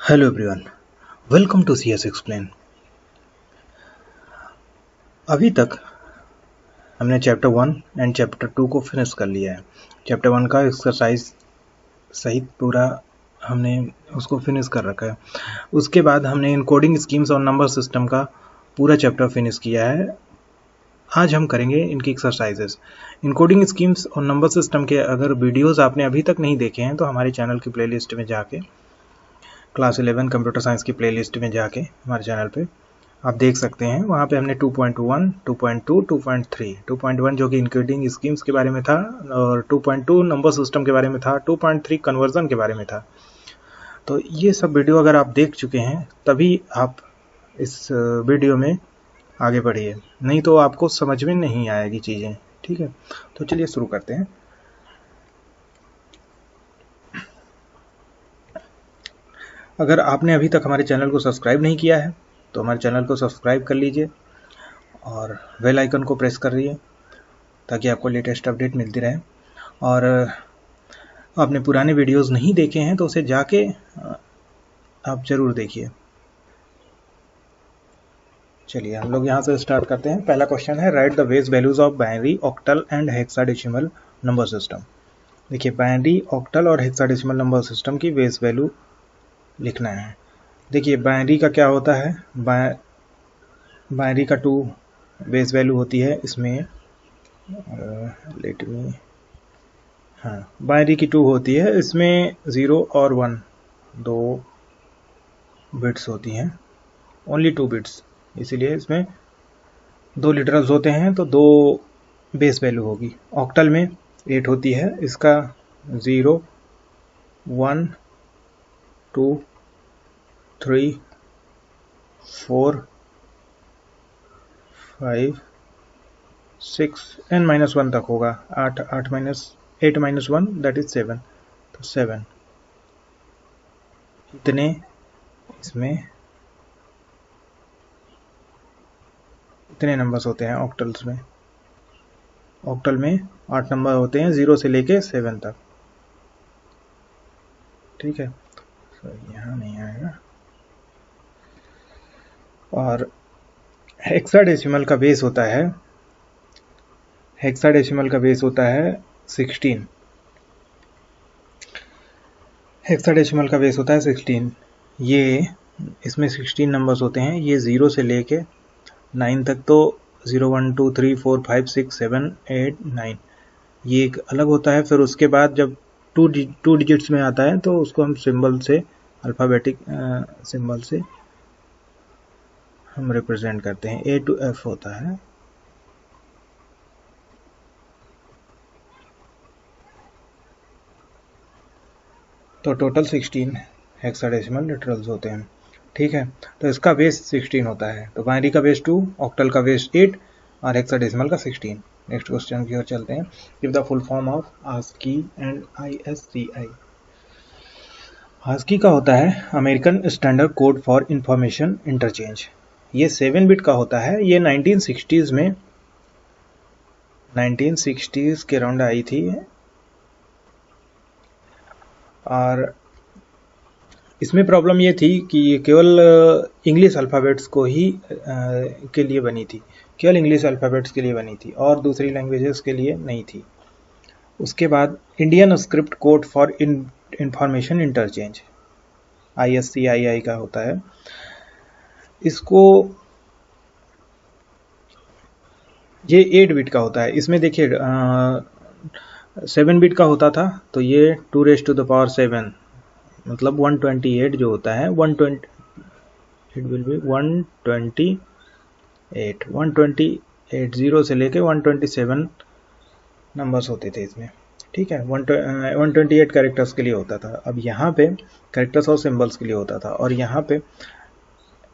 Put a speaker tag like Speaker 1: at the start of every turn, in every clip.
Speaker 1: Hello everyone, welcome to CS explain. अभी तक हमने चैप्टर 1 एंड चैप्टर 2 को फिनिश कर लिया है। चैप्टर 1 का एक्सरसाइज सहित पूरा हमने उसको फिनिश कर रखा है। उसके बाद हमने इनकोडिंग स्कीम्स और नंबर सिस्टम का पूरा चैप्टर फिनिश किया है। आज हम करेंगे इनकी एक्सरसाइजेस। इनकोडिंग स्कीम्स और नंबर सिस्टम के अगर वीडियोस आपने अभी तक नहीं देखे हैं तो हमारे चैनल की प्लेलिस्ट में जाके क्लास 11 कंप्यूटर साइंस की प्लेलिस्ट में जाके हमारे चैनल पे आप देख सकते हैं। वहाँ पे हमने 2.1, 2.2, 2.3, 2.1 जो कि इनकोडिंग स्कीम्स के बारे में था और 2.2 नंबर सिस्टम के बारे में था, 2.3 कन्वर्जन के बारे में था। तो ये सब वीडियो अगर आप देख चुके हैं तभी आप इस वीडियो में आगे बढ़िए, नहीं तो आपको समझ में नहीं आएगी चीज़ें। ठीक है, तो चलिए शुरू करते हैं। अगर आपने अभी तक हमारे चैनल को सब्सक्राइब नहीं किया है तो हमारे चैनल को सब्सक्राइब कर लीजिए और बेल आइकन को प्रेस कर रहिए ताकि आपको लेटेस्ट अपडेट मिलती रहे। और आपने पुराने वीडियोस नहीं देखे हैं तो उसे जाके आप ज़रूर देखिए। चलिए हम लोग यहाँ से स्टार्ट करते हैं। पहला क्वेश्चन है, right the base values of binary, octal and hexadecimal number system. देखिए, बाइनरी, ऑक्टल और हेक्साडेसिमल नंबर सिस्टम की बेस वैल्यू लिखना है। देखिए, बाइनरी का क्या होता है, बाइनरी का 2 बेस वैल्यू होती है। इसमें लेट मी, हाँ, बाइनरी की 2 होती है। इसमें 0 और 1 दो बिट्स होती हैं, ओनली 2 बिट्स, इसीलिए इसमें 2 लिटरल्स होते हैं तो 2 बेस वैल्यू होगी। ऑक्टल में 8 होती है, इसका 0, 1, 2, 3, 4, 5, 6 एन -1 तक होगा। 8 -1 दैट इज 7, तो 7 इतने इसमें इतने नंबर्स होते हैं ऑक्टल्स में। ऑक्टल में 8 नंबर होते हैं 0 से लेके 7 तक। ठीक है, तो यहाँ नहीं आएगा। और हेक्साडेसिमल का बेस होता है, हेक्साडेसिमल का बेस होता है 16। हेक्साडेसिमल का बेस होता है 16। ये इसमें 16 नंबर्स होते हैं। ये 0 से लेके 9 तक, तो 0, 1, 2, 3, 4, 5, 6, 7, 8, 9 ये एक अलग होता है। फिर उसके बाद जब टू डिजिट्स में आता है तो उसको हम सिंबल से, अल्फ़ाबेटिक सिंबल से हम रिप्रेजेंट करते हैं। A to F होता है। तो टोटल 16 हेक्साडेसिमल लिटरल्स होते हैं। ठीक है, तो इसका बेस 16 होता है। तो बाइनरी का बेस 2, ऑक्टल का बेस 8 और हेक्साडेसिमल का 16। नेक्स्ट क्वेश्चन की ओर चलते हैं। Give the full form of ASCII and ISCI। ASCII का होता है American standard code for information interchange. ये 7 बिट का होता है। ये 1960s में, 1960s के अराउंड आई थी। और इसमें प्रॉब्लम ये थी कि ये केवल इंग्लिश अल्फ़ाबेट्स को ही के लिए बनी थी, केवल इंग्लिश अल्फ़ाबेट्स के लिए बनी थी और दूसरी लैंग्वेजेस के लिए नहीं थी। उसके बाद Indian script code for information interchange, ISCII का होता है। इसको, ये 8 बिट का होता है। इसमें देखिए 7 बिट का होता था तो ये 2⁻⁷ मतलब 128 जो होता है, 120, इट विल बी 128, 128 0 से लेके 127 नंबर्स होते थे इसमें। ठीक है, 128 कैरेक्टर्स के लिए होता था। अब यहाँ पे कैरेक्टर्स और सिंबल्स के लिए होता था, और यहाँ पे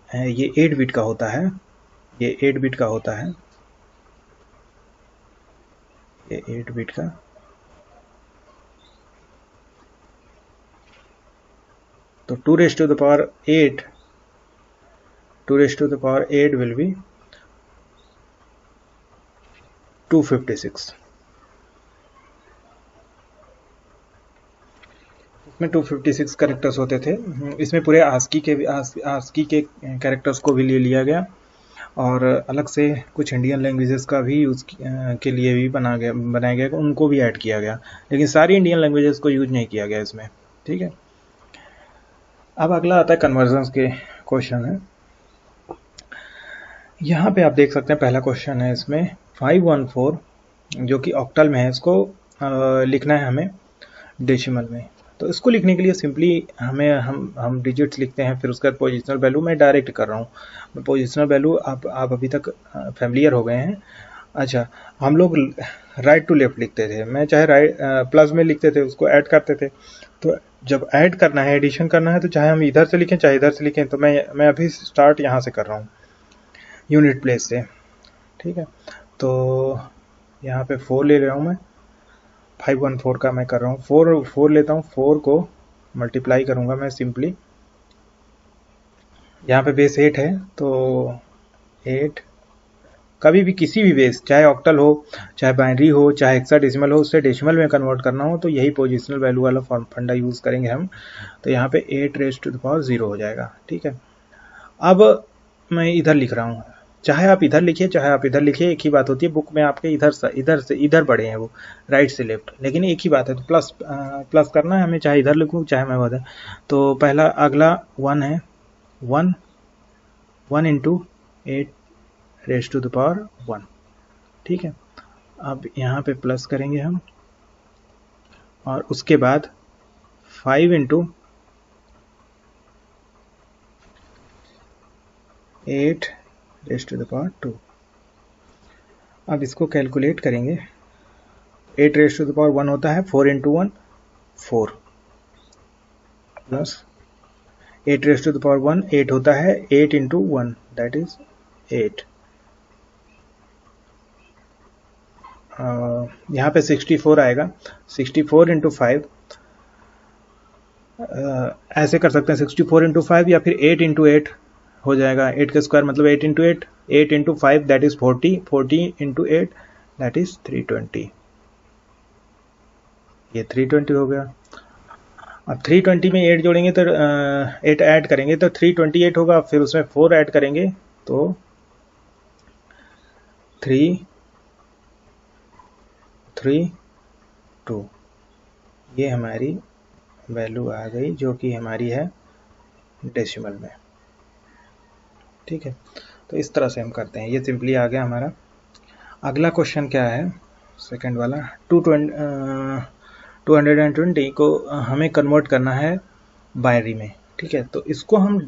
Speaker 1: ये 8 बिट का होता है। ये 8 बिट का होता है, ये 8 बिट का। तो 2⁸8, 2⁸8 will be 256। में 256 कैरेक्टर्स होते थे। इसमें पूरे आस्की के कैरेक्टर्स को भी ले लिया गया और अलग से कुछ इंडियन लैंग्वेजेस का भी यूज़ के लिए भी बनाया गया, उनको भी ऐड किया गया, लेकिन सारी इंडियन लैंग्वेजेस को यूज नहीं किया गया इसमें। ठीक है, अब अगला आता है कन्वर्जन्स के क्वेश्चन है। यहाँ पे आप देख सकते हैं पहला क्वेश्चन है इसमें 514 जो कि ऑक्टल में है, इसको लिखना है हमें डेसिमल में। तो इसको लिखने के लिए सिंपली हम डिजिट्स लिखते हैं, फिर उसका पोजिशनल वैल्यू मैं डायरेक्ट कर रहा हूँ। पोजिशनल वैल्यू आप अभी तक फैमिलियर हो गए हैं। अच्छा, हम लोग राइट टू लेफ्ट लिखते थे, मैं चाहे राइट प्लस में लिखते थे, उसको ऐड करते थे। तो जब ऐड करना है, एडिशन करना है, तो चाहे हम इधर से लिखें चाहे इधर से लिखें। तो मैं अभी स्टार्ट यहाँ से कर रहा हूँ, यूनिट प्लेस से। ठीक है, तो यहाँ पे 4 ले रहा हूँ मैं, 514 का मैं कर रहा हूँ। 4 लेता हूँ, 4 को मल्टीप्लाई करूँगा मैं सिंपली। यहाँ पे बेस 8 है, तो 8 कभी भी किसी भी बेस, चाहे ऑक्टल हो, चाहे बाइनरी हो, चाहे हेक्साडेसिमल हो, उससे डेसिमल में कन्वर्ट करना हो तो यही पोजिशनल वैल्यू वाला फंडा यूज़ करेंगे हम। तो यहाँ पे 8 रेज़ टू द पावर 0 हो जाएगा। ठीक है, अब मैं इधर लिख रहा हूँ, चाहे आप इधर लिखिए चाहे आप इधर लिखिए, एक ही बात होती है। बुक में आपके इधर से इधर पढ़े हैं वो, राइट से लेफ्ट, लेकिन एक ही बात है। तो प्लस करना है हमें, चाहे इधर लिखूँ चाहे मैं उधर। तो पहला अगला 1 है, 1 into 8 raise to the power 1। ठीक है, अब यहाँ पे प्लस करेंगे हम, और उसके बाद 5 into 8 raise to the power 2। अब इसको कैलकुलेट करेंगे। 8 रेज़ टू द पावर 1 होता है 4 into 1 4, plus 8 raise to the power 1 8 होता है 8 इंटू 1 दैट इज 8। यहाँ पे 64 आएगा, 64 इंटू 5 ऐसे कर सकते हैं, 64 इंटू 5 या फिर 8 इंटू 8 हो जाएगा। 8 का स्क्वायर मतलब 8 into 8, 8 into 5 that is 40, 40 into 8 that is 320। ये 320 हो गया। अब 320 में 8 जोड़ेंगे तो 8 ऐड करेंगे तो 328 होगा, फिर उसमें 4 ऐड करेंगे तो 332। ये हमारी वैल्यू आ गई जो कि हमारी है डेसिमल में। ठीक है, तो इस तरह से हम करते हैं। ये सिंपली आ गया हमारा। अगला क्वेश्चन क्या है, सेकंड वाला 220 को हमें कन्वर्ट करना है बाइनरी में। ठीक है, तो इसको हम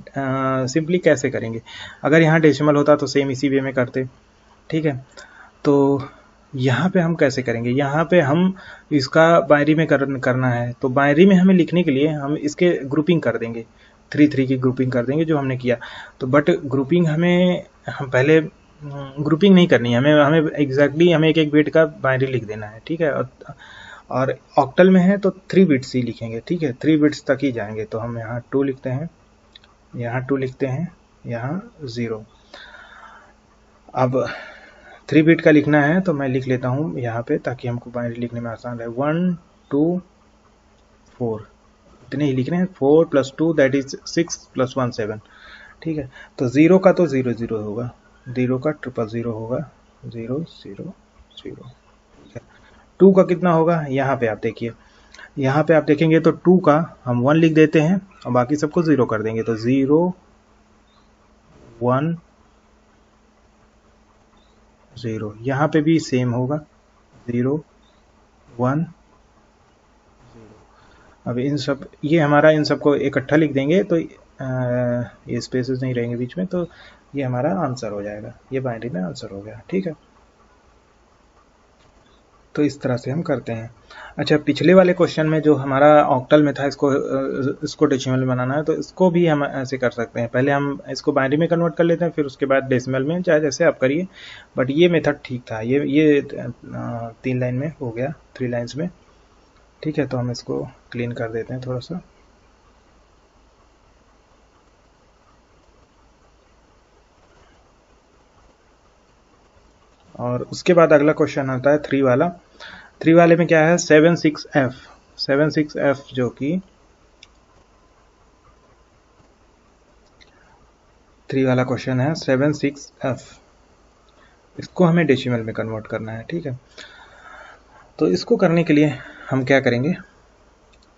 Speaker 1: सिंपली कैसे करेंगे। अगर यहाँ डेसिमल होता तो सेम इसी वे में करते। ठीक है, तो यहाँ पे हम कैसे करेंगे, यहाँ पे हम इसका बाइनरी में करना है। तो बाइनरी में हमें लिखने के लिए हम इसके ग्रुपिंग कर देंगे, 3 की ग्रुपिंग कर देंगे जो हमने किया। तो बट ग्रुपिंग हम पहले ग्रुपिंग नहीं करनी है, हमें एग्जैक्टली हमें एक बिट का बाइनरी लिख देना है। ठीक है, और ऑक्टल में है तो 3 बिट्स ही लिखेंगे। ठीक है, 3 बिट्स तक ही जाएंगे। तो हम यहाँ 2 लिखते हैं, यहाँ 2 लिखते हैं, यहाँ 0। अब 3 बिट का लिखना है तो मैं लिख लेता हूँ यहाँ पे ताकि हमको बाइनरी लिखने में आसान रहे। 1 2 4 इतने ही लिख रहे हैं। 4 + 2 दैट इज 6 + 1 7। ठीक है, तो 0 का तो 0 0 होगा, 0 का 000 होगा, 0 0 0। 2 का कितना होगा, यहाँ पे आप देखिए, यहाँ पे आप देखेंगे तो 2 का हम 1 लिख देते हैं और बाकी सबको 0 कर देंगे। तो 0 1 0, यहाँ पे भी सेम होगा 0 1 0। अब इन सब ये हमारा इन सबको इकट्ठा लिख देंगे तो ये स्पेसेस नहीं रहेंगे बीच में, तो ये हमारा आंसर हो जाएगा। ये बाइनरी में आंसर हो गया। ठीक है, तो इस तरह से हम करते हैं। अच्छा, पिछले वाले क्वेश्चन में जो हमारा ऑक्टल में था, इसको डेसिमल में बनाना है, तो इसको भी हम ऐसे कर सकते हैं। पहले हम इसको बाइनरी में कन्वर्ट कर लेते हैं, फिर उसके बाद डेसिमल में, चाहे जैसे आप करिए, बट ये मेथड ठीक था। ये 3 लाइन में हो गया, 3 लाइन्स में। ठीक है, तो हम इसको क्लीन कर देते हैं थोड़ा सा। और उसके बाद अगला क्वेश्चन आता है 3 वाला। 3 वाले में क्या है, 76F जो कि 3 वाला क्वेश्चन है 76F। इसको हमें डेसिमल में कन्वर्ट करना है, ठीक है। तो इसको करने के लिए हम क्या करेंगे,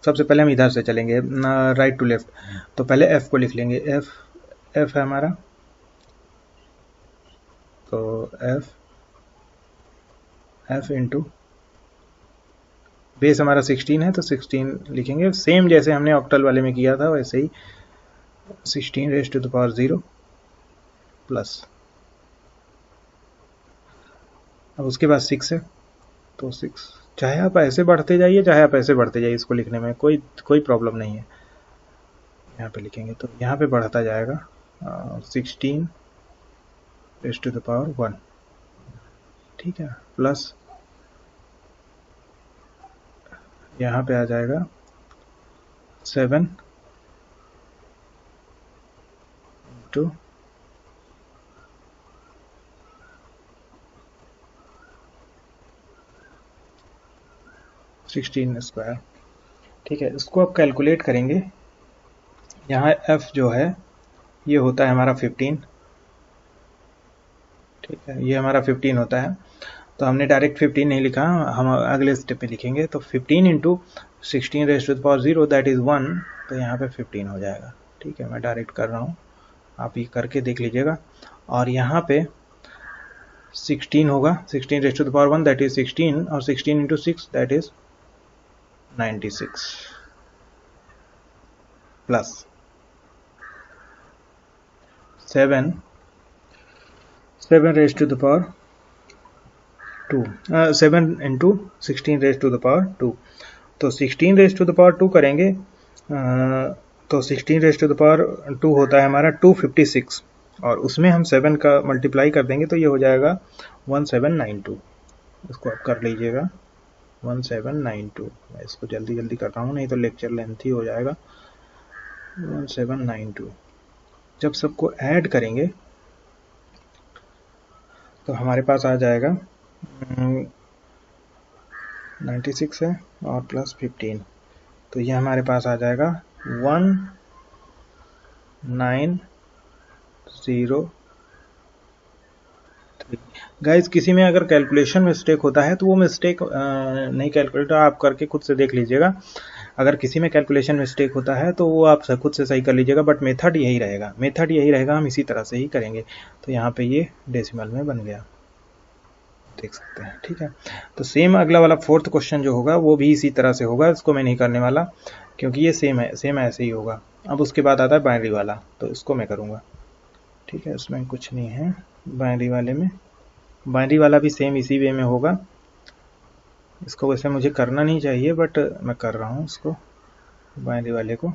Speaker 1: सबसे पहले हम इधर से चलेंगे राइट टू लेफ्ट। तो पहले F को लिख लेंगे, F है हमारा, तो F इंटू बेस हमारा 16 है तो 16 लिखेंगे, सेम जैसे हमने ऑक्टल वाले में किया था वैसे ही 16 raise to the power 0 plus, अब उसके बाद 6 है तो 6, चाहे आप ऐसे बढ़ते जाइए चाहे आप ऐसे बढ़ते जाइए, इसको लिखने में कोई प्रॉब्लम नहीं है। यहाँ पे लिखेंगे तो यहाँ पे बढ़ता जाएगा 16 रेज़ टू द पावर 1, ठीक है, प्लस यहाँ पे आ जाएगा 7 टू 16 स्क्वायर, ठीक है। इसको आप कैलकुलेट करेंगे, यहाँ F जो है ये होता है हमारा 15, ठीक है, ये हमारा 15 होता है। तो हमने डायरेक्ट 15 नहीं लिखा, हम अगले स्टेप में लिखेंगे। तो 15 into 16 raise to the power 0 that is 1, तो यहाँ पे 15 हो जाएगा, ठीक है। मैं डायरेक्ट कर रहा हूँ, आप ये करके देख लीजिएगा। और यहाँ पे 16 होगा, 16 raise to the power 1 that is 16, और 16 into 6 that is 96 plus 7 raise to the power 2, 7 into 16 raise to the power 2, तो 16 रेज़ टू द पावर 2 करेंगे तो 16 रेज़ टू द पावर 2 होता है हमारा 256, और उसमें हम 7 का मल्टीप्लाई कर देंगे तो ये हो जाएगा 1792। इसको आप कर लीजिएगा 1792। मैं इसको जल्दी जल्दी कर रहा हूँ नहीं तो लेक्चर लेंथी हो जाएगा। 1792 जब सबको ऐड करेंगे तो हमारे पास आ जाएगा 96 है और प्लस 15, तो ये हमारे पास आ जाएगा 1903। गाइज किसी में अगर कैलकुलेशन मिस्टेक होता है तो वो मिस्टेक नहीं कैलकुलेटर आप करके खुद से देख लीजिएगा। अगर किसी में कैलकुलेशन मिस्टेक होता है तो वो आप खुद से सही कर लीजिएगा, बट मेथड यही रहेगा, हम इसी तरह से ही करेंगे। तो यहाँ पे ये डेसिमल में बन गया, देख सकते हैं, ठीक है। तो सेम अगला वाला 4th क्वेश्चन जो होगा वो भी इसी तरह से होगा, इसको मैं नहीं करने वाला क्योंकि ये सेम ऐसे ही होगा। अब उसके बाद आता है बाइनरी वाला, तो इसको मैं करूँगा, ठीक है। इसमें कुछ नहीं है बाइनरी वाले में, बाइनरी वाला भी सेम इसी वे में होगा। इसको वैसे मुझे करना नहीं चाहिए बट मैं कर रहा हूँ इसको, बाइनरी वाले को।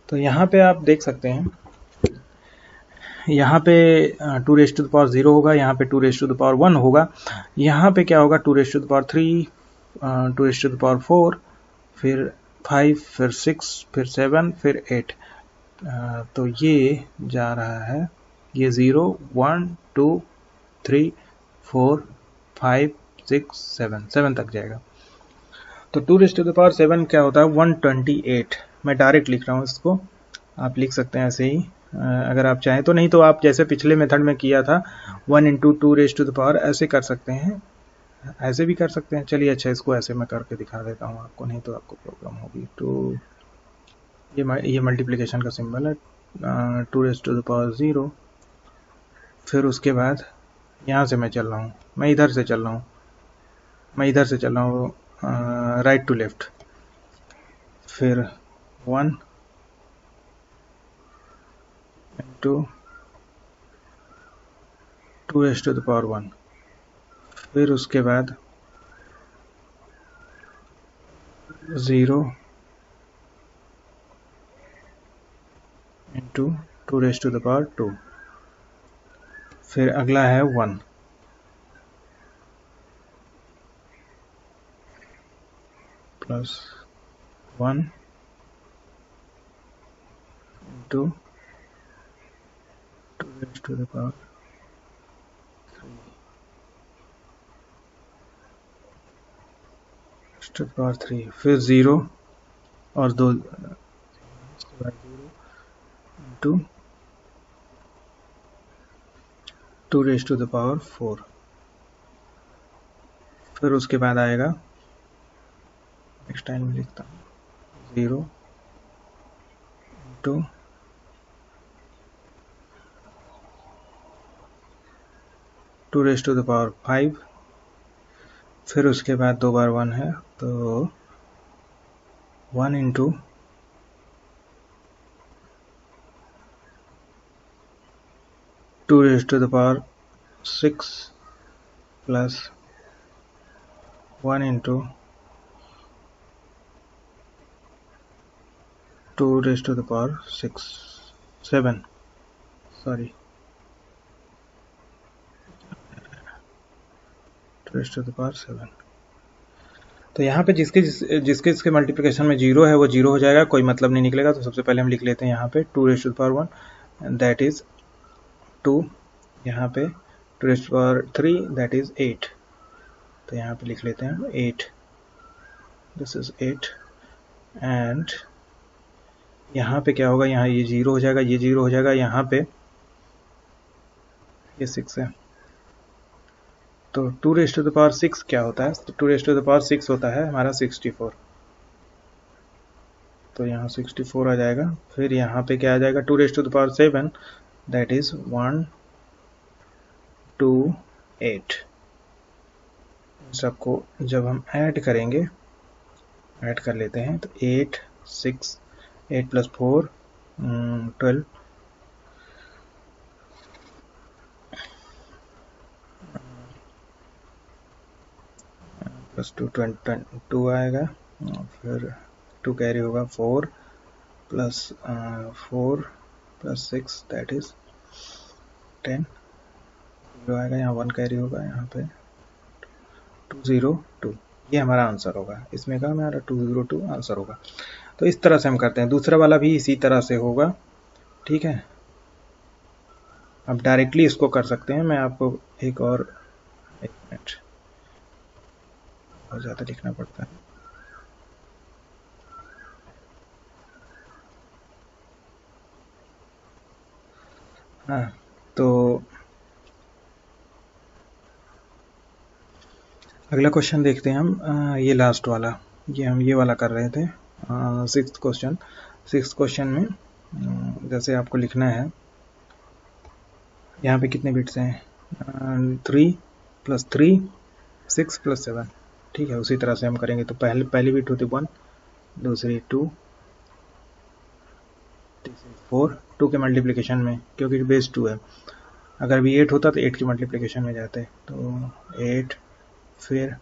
Speaker 1: तो यहाँ पे आप देख सकते हैं, यहाँ पे 2 रेज़ टू द पावर 0 होगा, यहाँ पे 2 रेज़ टू द पावर 1 होगा, यहाँ पे क्या होगा 2 raise to the power 3, 2 raise to the power 4, फिर 5, फिर 6, फिर 7, फिर 8। तो ये जा रहा है, ये 0 1 2 3 4 5 6 7 तक जाएगा। तो 2 रेज़ टू द पावर 7 क्या होता है 128। मैं डायरेक्ट लिख रहा हूँ इसको, आप लिख सकते हैं ऐसे ही अगर आप चाहें तो, नहीं तो आप जैसे पिछले मेथड में किया था 1 into 2 raise to the power ऐसे कर सकते हैं, ऐसे भी कर सकते हैं। चलिए अच्छा इसको ऐसे मैं करके दिखा देता हूँ आपको, नहीं तो आपको प्रॉब्लम होगी। तो ये मल्टीप्लिकेशन का सिंबल है 2 रेज़ टू द पावर 0, फिर उसके बाद यहाँ से मैं चल रहा हूँ, मैं इधर से चल रहा हूँ राइट टू लेफ्ट, फिर 1 into 2 raise to the power 1, फिर उसके बाद 0 into 2 raise to the power 2, फिर अगला है 1 plus 1 into 2 raise to the power 3, to power 3, फिर 0 और 2 into 2 raise to the power 4, फिर उसके बाद आएगा, नेक्स्ट टाइम में लिखता हूँ, 0 into 2 raise to the power 5, फिर उसके बाद 2 बार 1 है तो 1 into 2 raise to the power 6 plus 1 into 2 raise to the power 7, sorry, 2 raise to the power 7। तो यहाँ पे जिसके मल्टीप्लिकेशन में 0 है वो 0 हो जाएगा, कोई मतलब नहीं निकलेगा। तो सबसे पहले हम लिख लेते हैं यहाँ पे 2 raise to the power 1 that is 2, यहाँ पे 2 raise to the power 3 that is 8। तो यहाँ पे लिख लेते हैं 8, दिस इज 8, एंड यहाँ पे क्या होगा, यहाँ ये 0 हो जाएगा, ये 0 हो जाएगा, यहाँ पे ये 6 है। तो 2 रेज टू द पावर 6 क्या होता है, तो 2 रेज टू द पावर 6 होता है हमारा 64। तो यहाँ 64 आ जाएगा। फिर यहाँ पे क्या आ जाएगा, 2 raise to the power 7 that is 1 2 8। सबको जब हम ऐड करेंगे, ऐड कर लेते हैं, तो 8 6 8 प्लस 4 12 प्लस 2 22 आएगा, फिर 2 कैरी होगा, 4 प्लस 4 प्लस 6 दैट इज 10 आएगा, यहाँ 1 कैरी होगा, यहाँ पे 202, ये हमारा आंसर होगा। इसमें का हमारा 202 आंसर होगा। तो इस तरह से हम करते हैं। दूसरा वाला भी इसी तरह से होगा, ठीक है। अब डायरेक्टली इसको कर सकते हैं। मैं आपको एक मिनट, बहुत ज़्यादा लिखना पड़ता है। हाँ, तो अगला क्वेश्चन देखते हैं हम। ये लास्ट वाला, हम ये वाला कर रहे थे। 6th क्वेश्चन में जैसे आपको लिखना है, यहाँ पे कितने बिट्स हैं, 3 प्लस 3 6 प्लस 7, ठीक है। उसी तरह से हम करेंगे। तो पहली बिट होती 1, दूसरी 2, तीसरी 4, 2 के मल्टीप्लिकेशन में, क्योंकि बेस 2 है। अगर भी 8 होता तो 8 के मल्टीप्लिकेशन में जाते। तो 8, फिर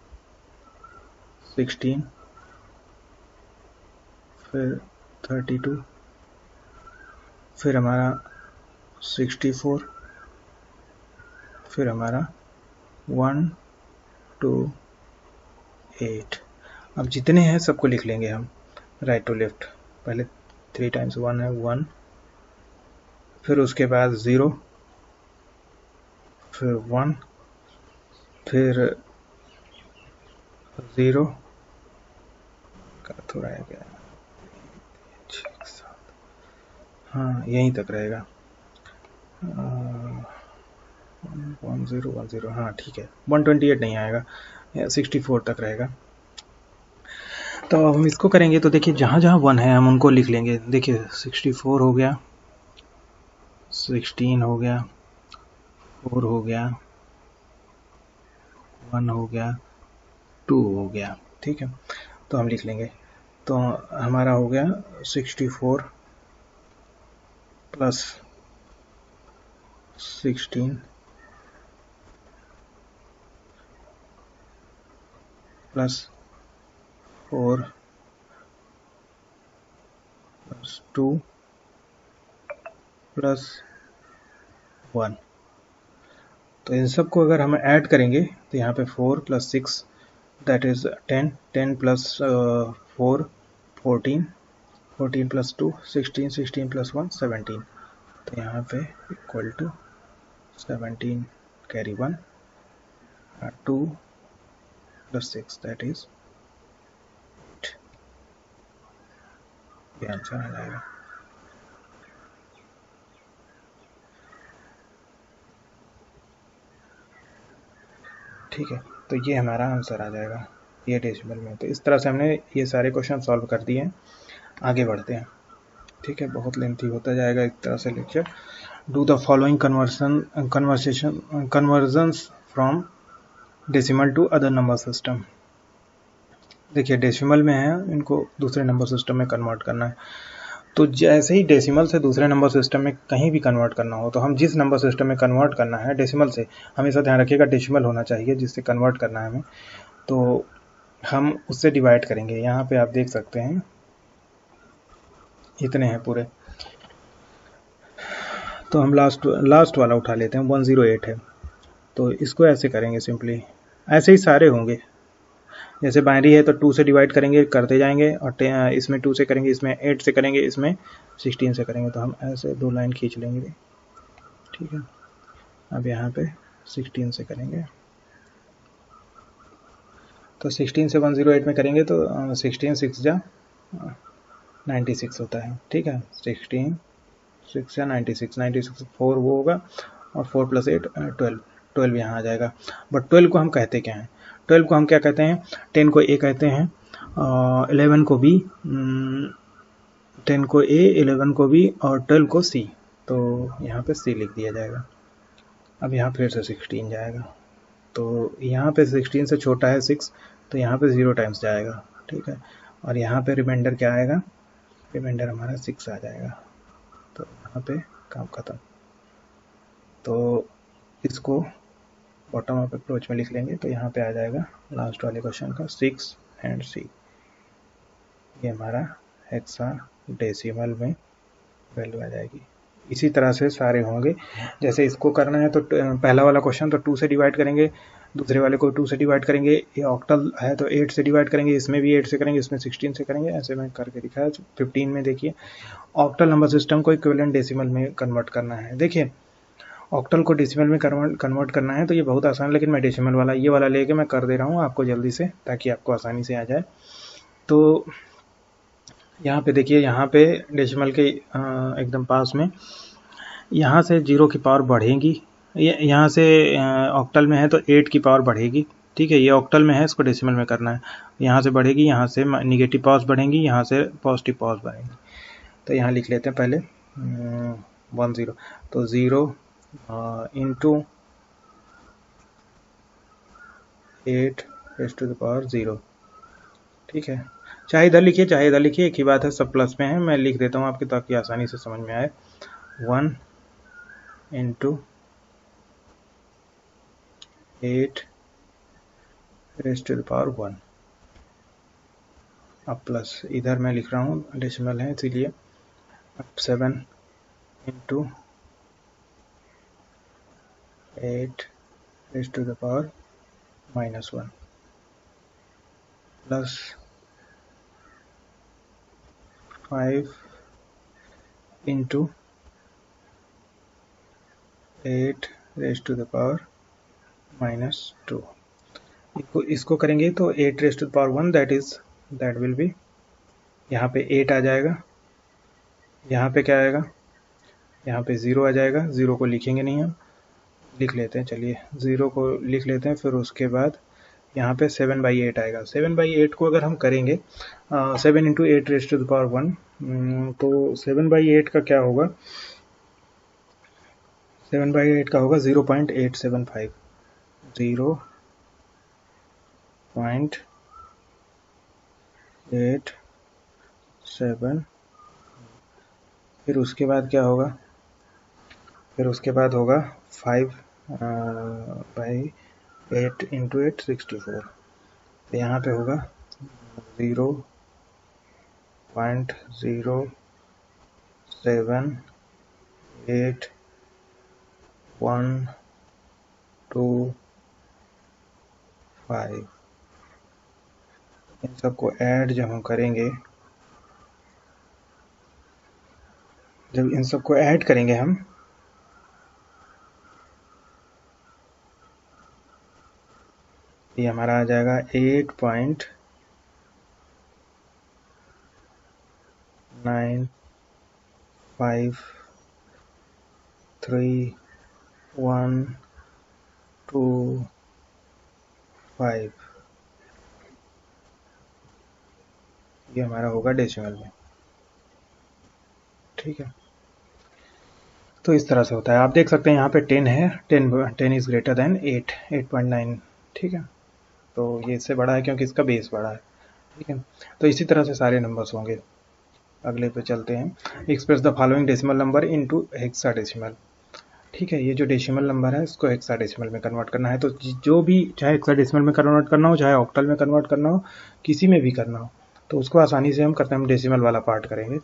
Speaker 1: 16, फिर 32, फिर हमारा 64, फिर हमारा 1 2 8। अब जितने हैं सबको लिख लेंगे हम राइट टू लेफ्ट। पहले 3 टाइम्स 1 है 1, फिर उसके बाद 0, फिर 1, फिर 0 का थोड़ा है क्या, हाँ यहीं तक रहेगा, 1010, हाँ ठीक है। 128 नहीं आएगा, 64 तक रहेगा। तो हम इसको करेंगे। तो देखिए जहाँ जहाँ 1 है हम उनको लिख लेंगे। देखिए 64 हो गया, 16 हो गया, 4 हो गया, 1 हो गया, 2 हो गया, ठीक है। तो हम लिख लेंगे। तो हमारा हो गया 64 प्लस 16 प्लस 4 प्लस 2 प्लस 1। तो इन सब को अगर हम ऐड करेंगे तो यहाँ पे 4 plus 6 that is 10, 10 plus 4 14, 14 plus 2 16, 16 plus 1 17। तो यहाँ पे equal to 17 carry 1, 2 plus 6 that is ये आंसर आ जाएगा। ठीक है, तो ये हमारा आंसर आ जाएगा, ये डेसिमल में। तो इस तरह से हमने ये सारे क्वेश्चन सॉल्व कर दिए हैं। आगे बढ़ते हैं। ठीक है, बहुत लेंथी होता जाएगा एक तरह से lecture. Do the following conversions from decimal to other number system. देखिए डेसिमल में है, इनको दूसरे नंबर सिस्टम में कन्वर्ट करना है। तो जैसे ही डेसिमल से दूसरे नंबर सिस्टम में कहीं भी कन्वर्ट करना हो, तो हम जिस नंबर सिस्टम में कन्वर्ट करना है डेसिमल से, हमेशा ध्यान रखिएगा डेसिमल होना चाहिए जिससे कन्वर्ट करना है हमें। तो हम उससे डिवाइड करेंगे। यहाँ पे आप देख सकते हैं इतने हैं पूरे, तो हम लास्ट वाला उठा लेते हैं, 108 है। तो इसको ऐसे करेंगे सिंपली, ऐसे ही सारे होंगे। जैसे बाइनरी है तो 2 से डिवाइड करेंगे, करते जाएंगे, और इसमें 2 से करेंगे, इसमें 8 से करेंगे, इसमें 16 से करेंगे। तो हम ऐसे 2 लाइन खींच लेंगे। ठीक है, अब यहाँ पे 16 से करेंगे। तो 16 से 108 में करेंगे तो 16 6 जा 96 होता है। ठीक है, 16 6 या 96, 96 4 वो होगा, और 4 + 8 12, 12 यहाँ आ जाएगा। बट 12 को हम कहते क्या हैं? 12 को हम क्या कहते हैं? 10 को ए कहते हैं, 11 को बी, 10 को ए, 11 को बी, और 12 को सी। तो यहाँ पे सी लिख दिया जाएगा। अब यहाँ फिर से 16 जाएगा, तो यहाँ पे 16 से छोटा है 6, तो यहाँ पे 0 टाइम्स जाएगा। ठीक है, और यहाँ पे रिमाइंडर क्या आएगा? रिमाइंडर हमारा 6 आ जाएगा। तो यहाँ पे काम खत्म। तो इसको बॉटम अप अप्रोच में लिख लेंगे, तो यहाँ पे आ जाएगा लास्ट वाले क्वेश्चन का 6 एंड सी। ये हमारा हेक्साडेसिमल में वैल्यू आ जाएगी। इसी तरह से सारे होंगे। जैसे इसको करना है तो पहला वाला क्वेश्चन तो 2 से डिवाइड करेंगे, दूसरे वाले को 2 से डिवाइड करेंगे, ये ऑक्टल है तो 8 से डिवाइड करेंगे, इसमें भी 8 से करेंगे, इसमें 16 से करेंगे। ऐसे मैं करके दिखाया। 15 में देखिए ऑक्टल नंबर सिस्टम को इक्विवेलेंट डेसिमल में कन्वर्ट करना है। देखिए ऑक्टल को डेसिमल में कन्वर्ट करना है तो ये बहुत आसान, लेकिन मैं डेसिमल वाला ये वाला लेके मैं कर दे रहा हूँ आपको जल्दी से, ताकि आपको आसानी से आ जाए। तो यहाँ पे देखिए, यहाँ पे डेसिमल के एकदम पास में, यहाँ से 0 की पावर बढ़ेगी। यहाँ से ऑक्टल में है तो 8 की पावर बढ़ेगी। ठीक है, ये ऑक्टल में है, इसको डेसिमल में करना है। यहाँ से बढ़ेगी, यहाँ से निगेटिव पावर्स बढ़ेंगी, यहाँ से पॉजिटिव पावर्स बढ़ेंगी। तो यहाँ लिख लेते हैं पहले 10, तो 0 इंटू 8⁻0। ठीक है, चाहे इधर लिखिए चाहे इधर लिखिए, एक ही बात है, सब प्लस में है। मैं लिख देता हूँ आपके ताकि आसानी से समझ में आए। 1 इंटू 8⁻1। अब प्लस इधर मैं लिख रहा हूँ, डेसिमल है इसीलिए। अब 7 इंटू 8⁻−1 प्लस 5 इंटू 8⁻−2। इसको करेंगे तो 8⁻1 दैट विल बी, यहाँ पे 8 आ जाएगा, यहाँ पे क्या आएगा? यहाँ पे 0 आ जाएगा। 0 को लिखेंगे नहीं, हम लिख लेते हैं, चलिए 0 को लिख लेते हैं। फिर उसके बाद यहाँ पे 7/8 आएगा। 7/8 को अगर हम करेंगे 7 इंटू 8⁻1, तो 7/8 का क्या होगा? 7/8 का होगा 0.875, 0.875। फिर उसके बाद क्या होगा? फिर उसके बाद होगा 5/8 इंटू 8 64। तो यहाँ पे होगा 0.0781225। इन सबको ऐड जब हम करेंगे, जब इन सबको ऐड करेंगे हम, ये हमारा आ जाएगा 9 5 3 1 2 5, ये हमारा होगा डेसिमल में। ठीक है, तो इस तरह से होता है। आप देख सकते हैं यहाँ पे 10 है, 10 इज ग्रेटर देन 8, 8.9। ठीक है, तो ये इससे बड़ा है क्योंकि इसका बेस बड़ा है। ठीक है, तो इसी तरह से सारे नंबर्स होंगे। अगले पे चलते हैं। Express the following decimal number into hexadecimal. ठीक है, ये जो डेसिमल नंबर है इसको हेक्साडेसिमल में कन्वर्ट करना है। तो जो भी, चाहे हेक्साडेसिमल में कन्वर्ट करना हो, चाहे ऑक्टल में कन्वर्ट करना हो, किसी में भी करना हो, तो उसको आसानी से हम करते हैं, हम डेसिमल वाला पार्ट करेंगे।